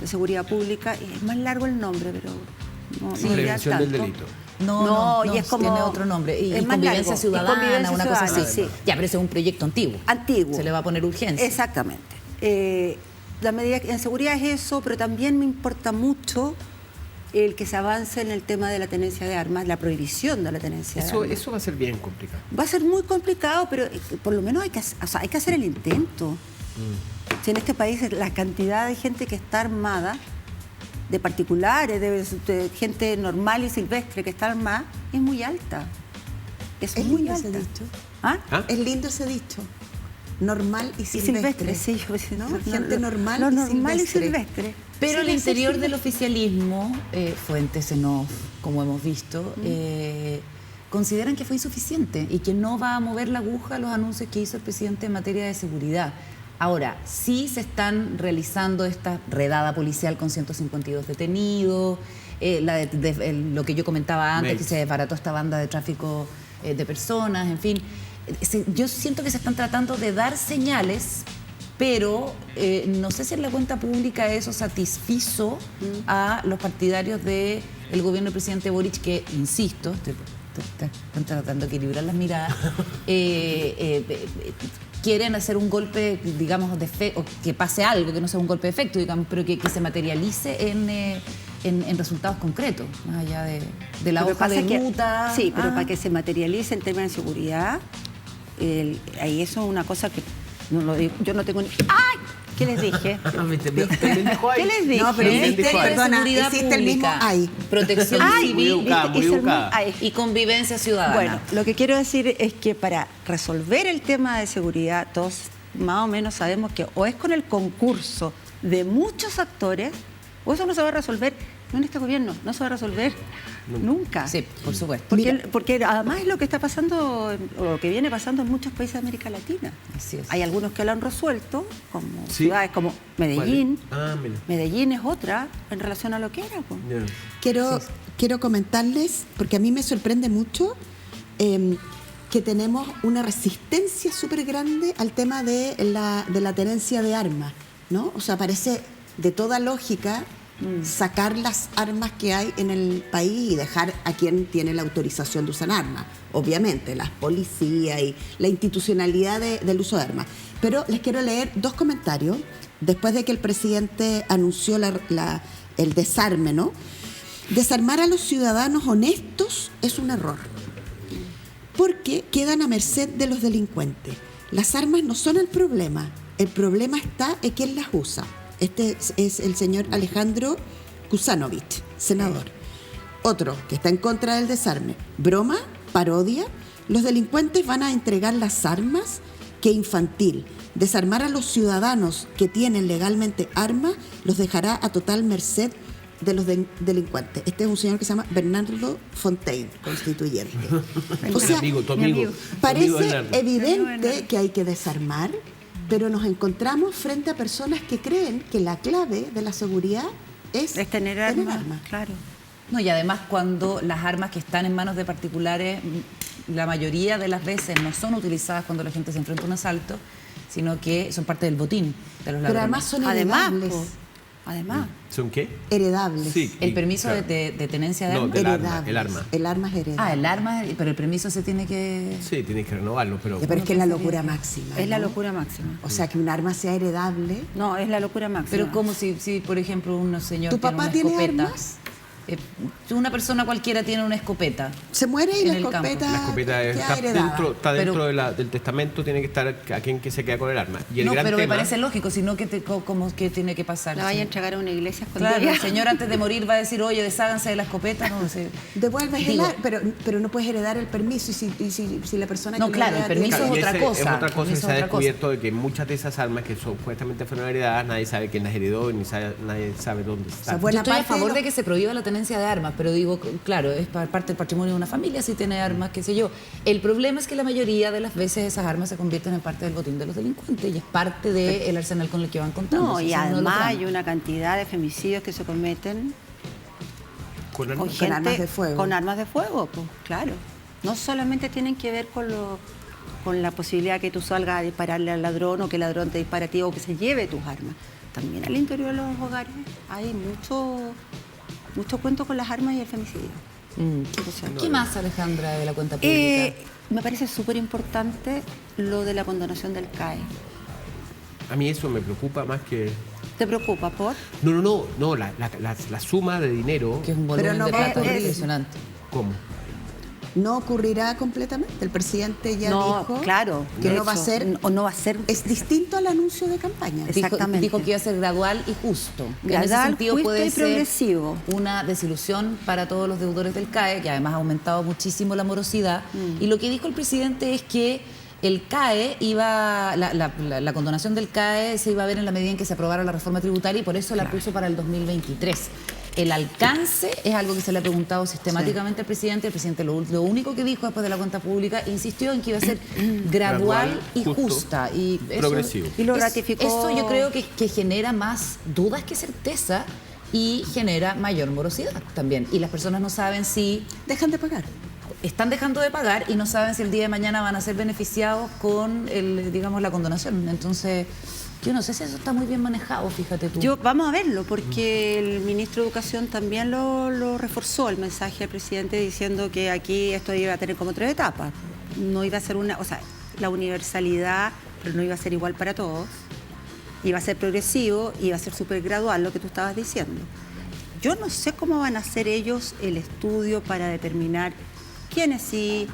S6: de Seguridad Pública, es más largo el nombre, pero no
S1: Sí,
S6: no diría
S3: prevención del
S6: tanto.
S3: delito.
S1: No,
S6: y es como...
S1: tiene otro nombre. Y
S6: es más
S1: convivencia
S6: largo.
S1: ciudadana,
S6: Y convivencia
S1: una cosa
S6: ciudadana,
S1: así.
S6: sí.
S1: Ya, pero ese es un proyecto antiguo.
S6: Antiguo.
S1: Se le va a poner urgencia.
S6: Exactamente. La medida en seguridad es eso, pero también me importa mucho el que se avance en el tema de la tenencia de armas, la prohibición de la tenencia de armas.
S3: Eso va a ser bien complicado.
S6: Va a ser muy complicado, pero por lo menos hay que hacer el intento. Si en este país la cantidad de gente que está armada, de particulares, de gente normal y silvestre que está armada, es muy alta. Es
S2: Es
S6: muy
S2: lindo
S6: alta.
S2: ese dicho.
S6: ¿Ah?
S3: ¿Ah?
S2: Es lindo ese dicho. Normal y
S6: Y
S2: silvestre.
S6: silvestre, sí. Yo decía,
S2: ¿No? Gente normal
S6: lo
S2: y
S6: normal y
S2: silvestre.
S6: silvestre.
S1: Pero al
S6: Sí,
S1: interior
S6: sí,
S1: del oficialismo, fuentes en off, como hemos visto, consideran que fue insuficiente y que no va a mover la aguja los anuncios que hizo el presidente en materia de seguridad. Ahora, sí se están realizando esta redada policial con 152 detenidos, lo que yo comentaba antes, que se desbarató esta banda de tráfico de personas, en fin. Yo siento que se están tratando de dar señales, pero no sé si en la cuenta pública eso satisfizo a los partidarios del gobierno del presidente Boric, que, insisto, están tratando de equilibrar las miradas, quieren hacer un golpe, digamos, o que pase algo, que no sea un golpe de efecto, digamos, pero que se materialice en resultados concretos, más allá de la
S6: Lo que
S1: hoja
S6: pasa
S1: de
S6: es que-
S1: ruta.
S6: Sí, pero para que se materialice el tema de seguridad, ahí eso es una cosa que no lo digo, yo no tengo ni... ¡Ay! ¿Qué les dije? ¿Qué les dije?
S2: No, pero
S3: Bien
S2: hiciste,
S3: dijo ahí.
S2: perdona,
S1: Seguridad
S2: hiciste el mismo
S1: pública,
S2: ay.
S1: protección
S6: Ay,
S1: civil
S3: muy educada, muy
S6: hice el
S3: educada.
S6: ay.
S1: y convivencia ciudadana.
S6: Bueno, lo que quiero decir es que para resolver el tema de seguridad, todos más o menos sabemos que o es con el concurso de muchos actores, o eso no se va a resolver, no en este gobierno, no se va a resolver nunca.
S1: Sí, por supuesto.
S6: Porque además es lo que está pasando, o lo que viene pasando en muchos países de América Latina.
S1: Así es.
S6: Hay algunos que lo han resuelto, como
S3: Sí.
S6: ciudades como Medellín.
S3: Ah, mira.
S6: Medellín es otra en relación a lo que era. Pues.
S3: Ya.
S2: Quiero comentarles, porque a mí me sorprende mucho, que tenemos una resistencia súper grande al tema de la tenencia de armas, ¿no? O sea, parece de toda lógica sacar las armas que hay en el país y dejar a quien tiene la autorización de usar armas. Obviamente, las policías y la institucionalidad del uso de armas. Pero les quiero leer 2 comentarios después de que el presidente anunció el desarme, ¿no? Desarmar a los ciudadanos honestos es un error, porque quedan a merced de los delincuentes. Las armas no son el problema está en quién las usa. Este es el señor Alejandro Kusanovich, senador. Otro que está en contra del desarme. Broma, parodia. Los delincuentes van a entregar las armas. Qué infantil. Desarmar a los ciudadanos que tienen legalmente armas los dejará a total merced de los delincuentes. Este es un señor que se llama Bernardo Fontaine, constituyente. O sea,
S3: tu amigo.
S2: parece evidente que hay que desarmar, pero nos encontramos frente a personas que creen que la clave de la seguridad es
S6: tener armas. Claro.
S1: No, y además cuando las armas que están en manos de particulares, la mayoría de las veces no son utilizadas cuando la gente se enfrenta a un asalto, sino que son parte del botín de los ladrones.
S2: Pero además son heredables.
S6: Además.
S3: ¿Son qué?
S2: Heredables.
S3: Sí.
S1: El permiso
S3: claro.
S1: de tenencia de
S3: No,
S1: armas.
S3: del arma,
S2: Heredables.
S3: el arma.
S2: El arma es heredable.
S1: Ah, el arma, pero el permiso se tiene que...
S3: Sí, tienes que renovarlo, pero...
S2: Pero es que es la locura máxima.
S6: Es la
S2: ¿no?
S6: locura máxima.
S2: O sea, que un arma sea heredable.
S6: No, es la locura máxima.
S1: Pero como si por ejemplo, un señor
S2: ¿Tu
S1: tiene
S2: papá
S1: una
S2: tiene
S1: escopeta.
S2: armas?
S1: Una persona cualquiera tiene una escopeta.
S2: Se muere y
S1: En
S2: la
S1: el campo.
S2: escopeta,
S3: La escopeta
S2: queda
S3: está
S2: heredada.
S3: dentro
S1: Pero-
S3: del testamento, tiene que estar a quien que se queda con el arma. Y el
S1: No,
S3: gran
S1: pero me
S3: tema,
S1: parece lógico, sino que como que tiene que pasar.
S6: la vaya a
S1: sí.
S6: entregar a una iglesia escondida.
S1: Claro, el señor antes de morir va a decir, oye, desháganse de la escopeta. No sé.
S2: Devuelves el
S1: Digo,
S2: arma, pero no puedes heredar el permiso y si la persona
S1: No,
S2: que lo
S1: claro,
S2: hereda
S1: el permiso
S2: tiene-
S3: y
S1: es otra
S3: ese
S1: cosa.
S3: Es otra cosa que
S1: Eso
S3: se ha
S1: es otra cosa.
S3: descubierto de que muchas de esas armas que supuestamente fueron heredadas, nadie sabe quién las heredó y nadie sabe dónde están.
S2: buena
S1: Yo estoy a
S2: parte de
S1: favor
S2: los-
S1: de que se prohíba la tenencia de armas, pero digo, claro, es parte del patrimonio de una familia si tiene armas, qué sé yo. El problema es que la mayoría de las veces esas armas se convierten en parte del botín de los delincuentes y es parte del arsenal con el que van contando.
S6: No,
S1: Ese
S6: y
S1: es uno de los
S6: además hay
S1: dramas.
S6: una cantidad de femicidios que se cometen
S3: Con
S6: con
S3: armas.
S6: gente
S2: armas de fuego.
S6: con armas de fuego, pues, claro. No solamente tienen que ver con la posibilidad que tú salgas a dispararle al ladrón o que el ladrón te dispare a ti o que se lleve tus armas. También al interior de los hogares hay mucho cuento con las armas y el femicidio. O sea,
S1: ¿Qué más, Alejandra, de la cuenta pública?
S6: me parece súper importante lo de la condonación del CAE.
S3: A mí eso me preocupa más que...
S6: ¿Te preocupa por?
S3: No, la suma de dinero...
S1: Que es un volumen
S2: no
S1: de
S2: va-
S1: plata
S2: es-
S1: impresionante.
S3: ¿Cómo?
S2: no ocurrirá completamente. El presidente ya
S6: No,
S2: dijo
S6: claro,
S2: que
S6: de
S2: no va a
S6: hecho,
S2: ser.
S6: o no va a ser
S2: Es distinto al anuncio de campaña.
S6: Exactamente.
S1: Dijo que iba a ser gradual y justo. Que en ese
S6: Gradual,
S1: sentido
S6: justo
S1: puede
S6: y
S1: ser
S6: progresivo.
S1: una desilusión para todos los deudores del CAE, que además ha aumentado muchísimo la morosidad. Y lo que dijo el presidente es que el CAE iba, la condonación del CAE se iba a ver en la medida en que se aprobara la reforma tributaria y por eso la puso para el 2023. El alcance es algo que se le ha preguntado sistemáticamente al presidente. El presidente lo único que dijo después de la cuenta pública insistió en que iba a ser gradual y
S3: justo,
S1: justa. Y eso,
S3: progresivo.
S6: Y lo ratificó.
S1: Eso yo creo que genera más dudas que certeza y genera mayor morosidad también. Y las personas no saben si
S2: Dejan de pagar.
S1: están dejando de pagar y no saben si el día de mañana van a ser beneficiados con la condonación. Entonces, yo no sé si eso está muy bien manejado, fíjate tú.
S6: Vamos a verlo, porque el ministro de Educación también lo reforzó el mensaje del presidente diciendo que aquí esto iba a tener como 3 etapas. No iba a ser la universalidad, pero no iba a ser igual para todos. Iba a ser progresivo, iba a ser súper gradual, lo que tú estabas diciendo. Yo no sé cómo van a hacer ellos el estudio para determinar quiénes sí,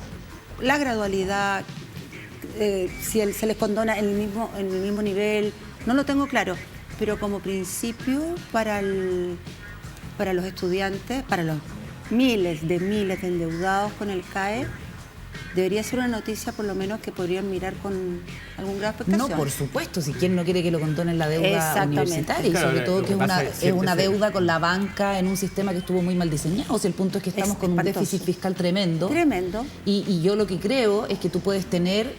S6: la gradualidad, si se les condona en el mismo nivel, no lo tengo claro, pero como principio para los estudiantes, para los miles de endeudados con el CAE, debería ser una noticia por lo menos que podrían mirar con algún grado de expectación.
S1: No, por supuesto, si quien no quiere que lo condonen la deuda
S6: Exactamente.
S1: universitaria, y
S3: Claro,
S1: sobre todo
S3: lo
S1: que es
S3: que
S1: una,
S3: pasa es
S1: es
S3: siempre
S1: una
S3: se-
S1: deuda con la banca en un sistema que estuvo muy mal diseñado. O sea, el punto es que estamos
S6: Es
S1: con un
S6: espantoso.
S1: déficit fiscal tremendo.
S6: Tremendo.
S1: Y yo lo que creo es que tú puedes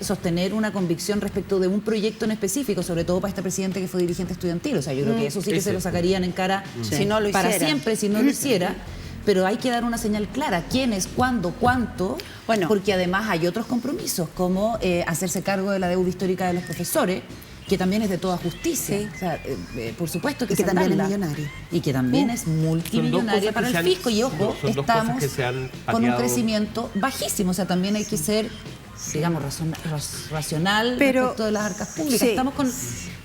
S1: sostener una convicción respecto de un proyecto en específico, sobre todo para este presidente que fue dirigente estudiantil. O sea, yo creo que eso sí que
S3: Ese.
S1: se lo sacarían en cara
S6: Si no lo
S1: para
S6: hiciera.
S1: siempre si no lo hiciera. Pero hay que dar una señal clara, quiénes, cuándo, cuánto,
S6: Bueno.
S1: porque además hay otros compromisos, como hacerse cargo de la deuda histórica de los profesores, que también es de toda justicia.
S6: Sí.
S1: O sea, por supuesto que
S2: Y que también es
S1: saldarla.
S2: millonaria.
S1: Y que también es multimillonaria
S3: cosas
S1: para
S3: que
S1: el
S3: se han-
S1: fisco. Y ojo,
S3: son dos
S1: estamos
S3: cosas que se han
S1: con un
S3: pateado.
S1: crecimiento bajísimo. O sea, también hay que ser, digamos, racional
S6: Pero-
S1: respecto de las arcas públicas.
S6: sí.
S1: Estamos con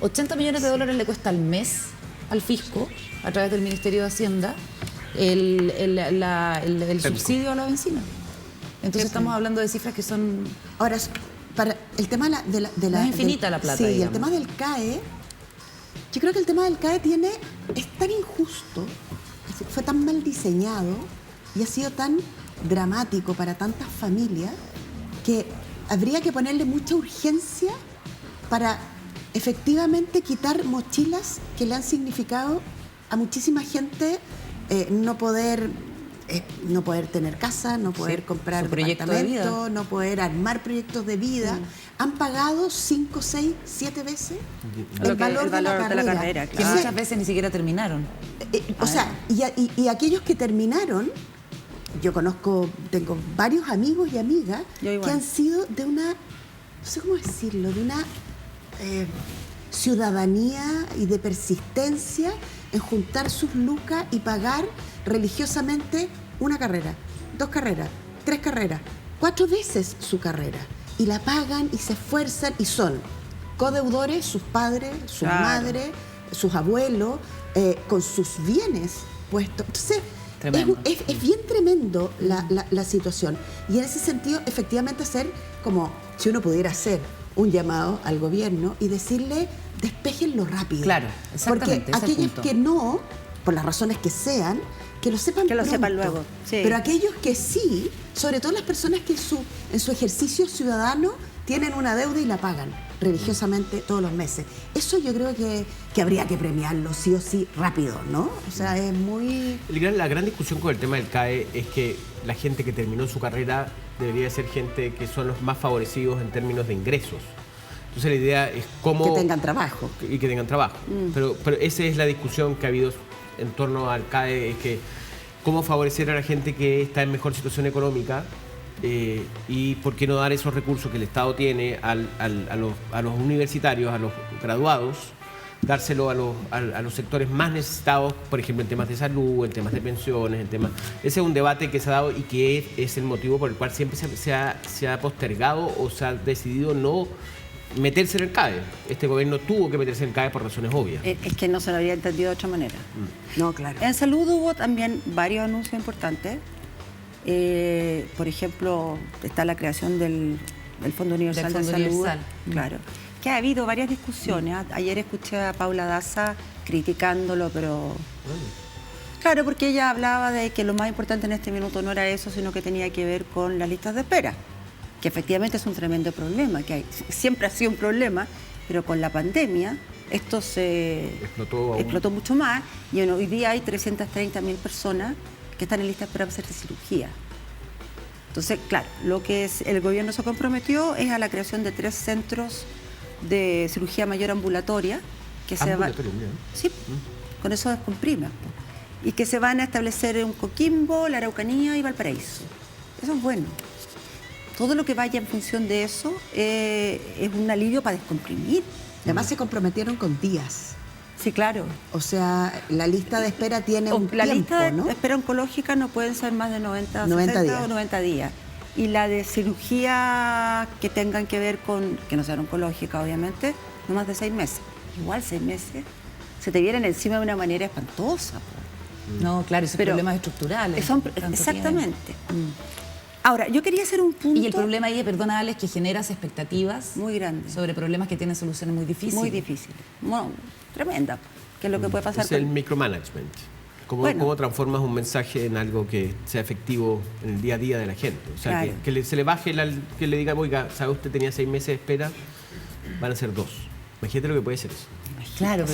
S1: $80 millones le cuesta al mes al fisco, a través del Ministerio de Hacienda, el subsidio a la benzina. Entonces estamos hablando de cifras que son...
S2: Ahora, para el tema de la...
S1: No es infinita la plata,
S2: Sí, y el
S1: digamos.
S2: tema del CAE, yo creo que el tema del CAE es tan injusto, fue tan mal diseñado y ha sido tan dramático para tantas familias que habría que ponerle mucha urgencia para efectivamente quitar mochilas que le han significado a muchísima gente no poder tener casa, no poder comprar
S1: su proyecto de vida.
S2: departamento, no poder armar proyectos de vida. Han pagado 5, 6, 7 veces el valor de la carrera.
S1: Que muchas veces ni siquiera terminaron.
S2: O sea, y aquellos que terminaron, yo tengo varios amigos y amigas que han sido de una, no sé cómo decirlo, de una ciudadanía y de persistencia en juntar sus lucas y pagar religiosamente una carrera, 2 carreras, 3 carreras, 4 veces su carrera. Y la pagan y se esfuerzan y son codeudores, sus padres, sus madres, sus abuelos, con sus bienes puestos. Entonces, es bien tremendo la situación. Y en ese sentido, efectivamente, hacer como si uno pudiera hacer un llamado al gobierno y decirle, despéjenlo rápido.
S1: Claro, exactamente.
S2: Porque aquellos que no, por las razones que sean, que lo sepan
S6: que lo sepan luego. Sí.
S2: Pero aquellos que sí, sobre todo las personas que en su ejercicio ciudadano tienen una deuda y la pagan religiosamente todos los meses. Eso yo creo que habría que premiarlo sí o sí rápido, ¿no? O sea, es muy...
S3: La gran discusión con el tema del CAE es que la gente que terminó su carrera debería ser gente que son los más favorecidos en términos de ingresos. Entonces la idea es cómo...
S2: Que tengan trabajo.
S3: Y que tengan trabajo. Pero esa es la discusión que ha habido en torno al CAE, es que cómo favorecer a la gente que está en mejor situación económica y por qué no dar esos recursos que el Estado tiene a los universitarios, a los graduados, dárselo a los sectores más necesitados, por ejemplo, en temas de salud, en temas de pensiones, en temas... Ese es un debate que se ha dado y que es el motivo por el cual siempre se ha postergado o se ha decidido no meterse en el CAE. Este gobierno tuvo que meterse en el CAE por razones obvias.
S6: Es que no se lo había entendido de otra manera.
S2: No, claro.
S6: En salud hubo también varios anuncios importantes. Por ejemplo, está la creación del Fondo Universal de Salud. Claro. Que ha habido varias discusiones. Ayer escuché a Paula Daza criticándolo, pero... Claro, porque ella hablaba de que lo más importante en este minuto no era eso, sino que tenía que ver con las listas de espera, que efectivamente es un tremendo problema, siempre ha sido un problema, pero con la pandemia esto se explotó mucho más y hoy día hay 330.000 personas que están en lista de espera para hacer cirugía. Entonces, claro, lo que el gobierno se comprometió es a la creación de 3 centros de cirugía mayor ambulatoria que se van... Sí, con eso descomprime. Y que se van a establecer en Coquimbo, la Araucanía y Valparaíso. Eso es bueno. Todo lo que vaya en función de eso es un alivio para descomprimir.
S2: Además se comprometieron con días.
S6: Sí, claro.
S2: O sea, la lista de espera tiene un tiempo,
S6: la lista
S2: ¿no?
S6: de espera oncológica no pueden ser más de 90
S2: días.
S6: O 90 días. Y la de cirugía que tengan que ver con, que no sea oncológica, obviamente, no más de 6 meses. Igual 6 meses se te vienen encima de una manera espantosa.
S1: No, claro, esos problemas estructurales.
S6: Exactamente. Ahora, yo quería hacer un punto...
S1: Y el problema ahí, perdona Alex, que generas expectativas
S6: muy grandes
S1: sobre problemas que tienen soluciones muy difíciles.
S6: Muy difíciles. Bueno, tremenda. ¿Qué es lo que puede pasar?
S3: Es el micromanagement. ¿Cómo transformas un mensaje en algo que sea efectivo en el día a día de la gente? O sea, claro. se le baje, que le diga, oiga, ¿sabe usted tenía 6 meses de espera? Van a ser 2. Imagínate lo que puede ser eso.
S1: Claro,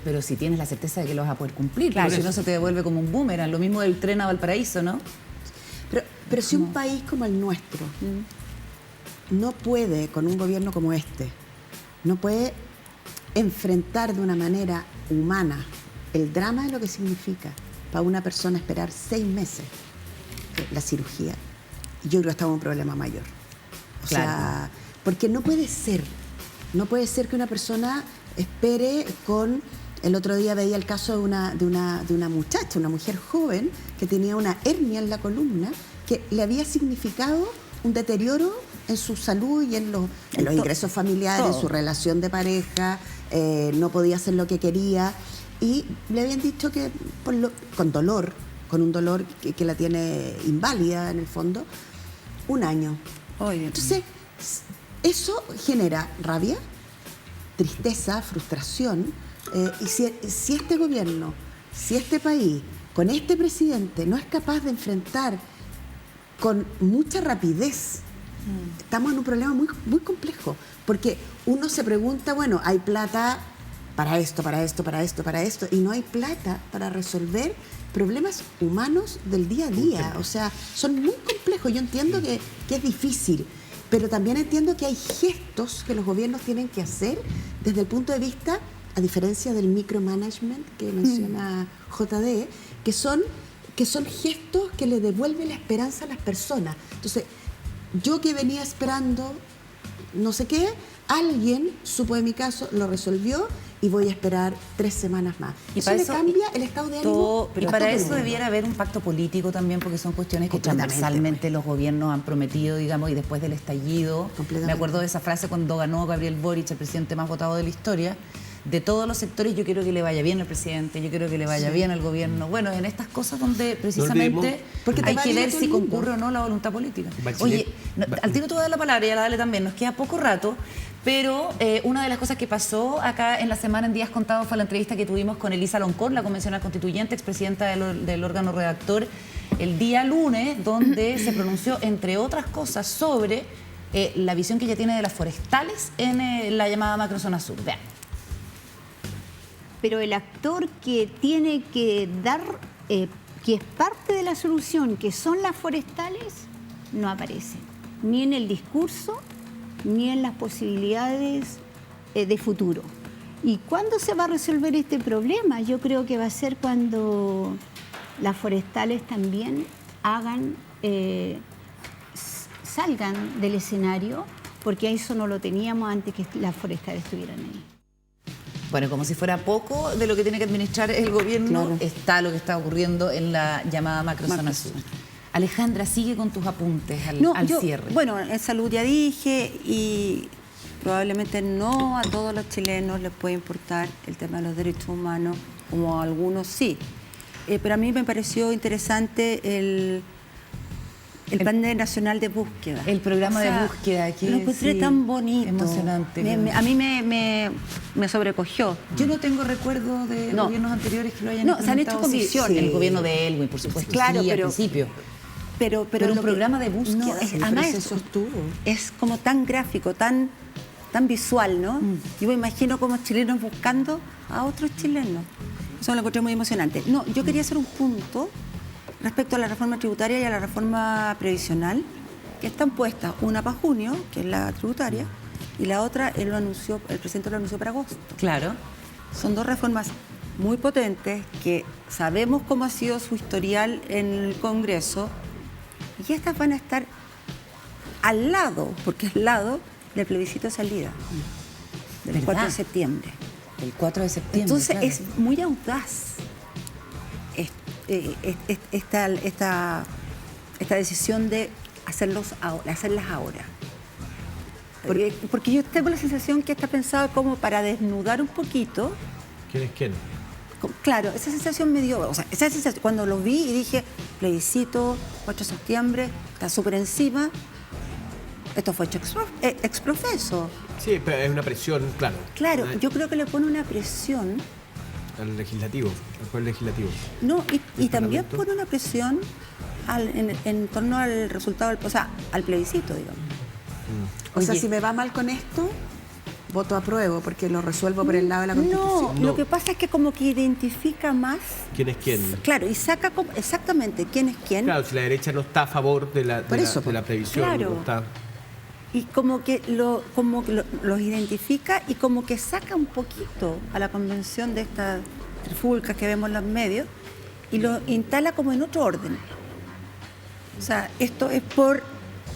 S1: pero si tienes la certeza de que lo vas a poder cumplir, claro, si no se te devuelve como un boomerang. Lo mismo del tren a Valparaíso, ¿no?
S2: Pero si un país como el nuestro no puede, con un gobierno como este, no puede enfrentar de una manera humana el drama de lo que significa para una persona esperar 6 meses la cirugía, yo creo que estamos en un problema mayor. O sea, porque no puede ser que una persona espere con... El otro día veía el caso de una muchacha, una mujer joven que tenía una hernia en la columna que le había significado un deterioro en su salud y en los ingresos familiares, en su relación de pareja, no podía hacer lo que quería y le habían dicho que con un dolor que la tiene inválida en el fondo, 1 año. Entonces, eso genera rabia, tristeza, frustración. Y si este gobierno, si este país, con este presidente, no es capaz de enfrentar con mucha rapidez, estamos en un problema muy, muy complejo. Porque uno se pregunta, bueno, hay plata para esto, y no hay plata para resolver problemas humanos del día a día. O sea, son muy complejos. Yo entiendo que es difícil, pero también entiendo que hay gestos que los gobiernos tienen que hacer desde el punto de vista, a diferencia del micromanagement que menciona JD, que son gestos que le devuelven la esperanza a las personas. Entonces, yo que venía esperando no sé qué, alguien supo de mi caso, lo resolvió y voy a esperar 3 semanas más.
S1: Y
S2: eso
S1: para
S2: le
S1: eso,
S2: cambia el estado de ánimo.
S1: pero para eso debiera haber un pacto político también, porque son cuestiones que transversalmente los gobiernos han prometido, digamos, y después del estallido. Me acuerdo de esa frase cuando ganó Gabriel Boric, el presidente más votado de la historia. De todos los sectores, yo quiero que le vaya bien al presidente, yo quiero que le vaya bien al gobierno. Bueno, en estas cosas donde precisamente hay que ver si concurre o no la voluntad política. Oye, al tiro te voy a dar la palabra y a la Dale también, nos queda poco rato, pero una de las cosas que pasó acá en la semana en Días Contados fue la entrevista que tuvimos con Elisa Loncón, la convencional constituyente, expresidenta del órgano redactor, el día lunes, donde se pronunció, entre otras cosas, sobre la visión que ella tiene de las forestales en la llamada macrozona sur. Vean.
S9: Pero el actor que tiene que dar, que es parte de la solución, que son las forestales, no aparece, ni en el discurso, ni en las posibilidades de futuro. ¿Y cuándo se va a resolver este problema? Yo creo que va a ser cuando las forestales también salgan del escenario, porque eso no lo teníamos antes que las forestales estuvieran ahí.
S1: Bueno, como si fuera poco de lo que tiene que administrar el gobierno, está lo que está ocurriendo en la llamada macrozona sur. Alejandra, sigue con tus apuntes al cierre.
S6: Bueno, en salud ya dije, y probablemente no a todos los chilenos les puede importar el tema de los derechos humanos, como a algunos sí. Pero a mí me pareció interesante el plan nacional de búsqueda.
S1: El programa de búsqueda. Que
S6: lo encontré tan bonito.
S1: Emocionante.
S6: A mí me sobrecogió.
S1: Yo no tengo recuerdo de gobiernos anteriores que lo hayan implementado.
S6: Se han hecho comisiones.
S1: El gobierno de Elwin, por supuesto,
S6: claro,
S1: sí, al principio.
S6: Pero
S1: un programa de búsqueda.
S6: No, además es como tan gráfico, tan visual, ¿no? Yo me imagino como chilenos buscando a otros chilenos. Eso lo encontré muy emocionante. No, yo quería hacer un punto respecto a la reforma tributaria y a la reforma previsional, que están puestas, una para junio, que es la tributaria, y la otra el presidente lo anunció para agosto.
S1: Claro.
S6: Son 2 reformas muy potentes que sabemos cómo ha sido su historial en el Congreso, y estas van a estar al lado, porque es al lado del plebiscito de salida, del 4 de septiembre.
S1: El 4 de septiembre.
S6: Entonces
S1: claro.
S6: es muy audaz esta decisión de hacerlas ahora. Porque yo tengo la sensación que está pensado como para desnudar un poquito.
S3: ¿Quién es quién?
S6: Claro, esa sensación me dio, cuando lo vi y dije, plebiscito, 4 de septiembre, está súper encima, esto fue hecho ex profeso.
S3: Sí, pero es una presión, claro.
S6: Claro, yo creo que le pone una presión
S3: al legislativo, al poder legislativo.
S6: No, y también pone una presión en torno al resultado, al plebiscito, digamos.
S2: O sea, si me va mal con esto, voto apruebo, porque lo resuelvo por el lado de la Constitución.
S6: No, lo que pasa es que como que identifica más...
S3: ¿Quién es quién?
S6: Claro, y saca exactamente quién es quién.
S3: Claro, si la derecha no está a favor de la previsión.
S6: Claro.
S3: No está...
S6: Y como que los identifica y como que saca un poquito a la convención de estas trifulcas que vemos en los medios y lo instala como en otro orden. O sea, esto es por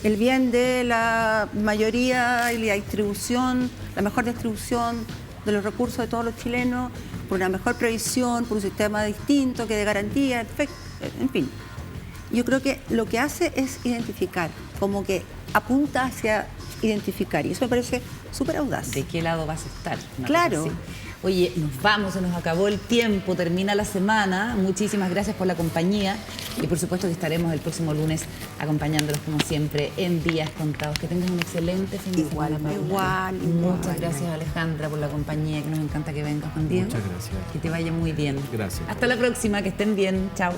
S6: el bien de la mayoría y la distribución, la mejor distribución de los recursos de todos los chilenos, por una mejor previsión, por un sistema distinto que de garantía, en fin. Yo creo que lo que hace es identificar, como que apunta hacia identificar, y eso me parece súper audaz.
S1: ¿De qué lado vas a estar?
S6: Claro.
S1: Oye, nos vamos, se nos acabó el tiempo, termina la semana. Muchísimas gracias por la compañía y por supuesto que estaremos el próximo lunes acompañándolos como siempre en Días Contados. Que tengas un excelente fin de semana, Paula.
S6: Igual.
S1: Muchas gracias, Alejandra, por la compañía, que nos encanta que vengas con Diego.
S3: Muchas gracias.
S1: Que te vaya muy bien.
S3: Gracias.
S1: Hasta la próxima, que estén bien. Chao.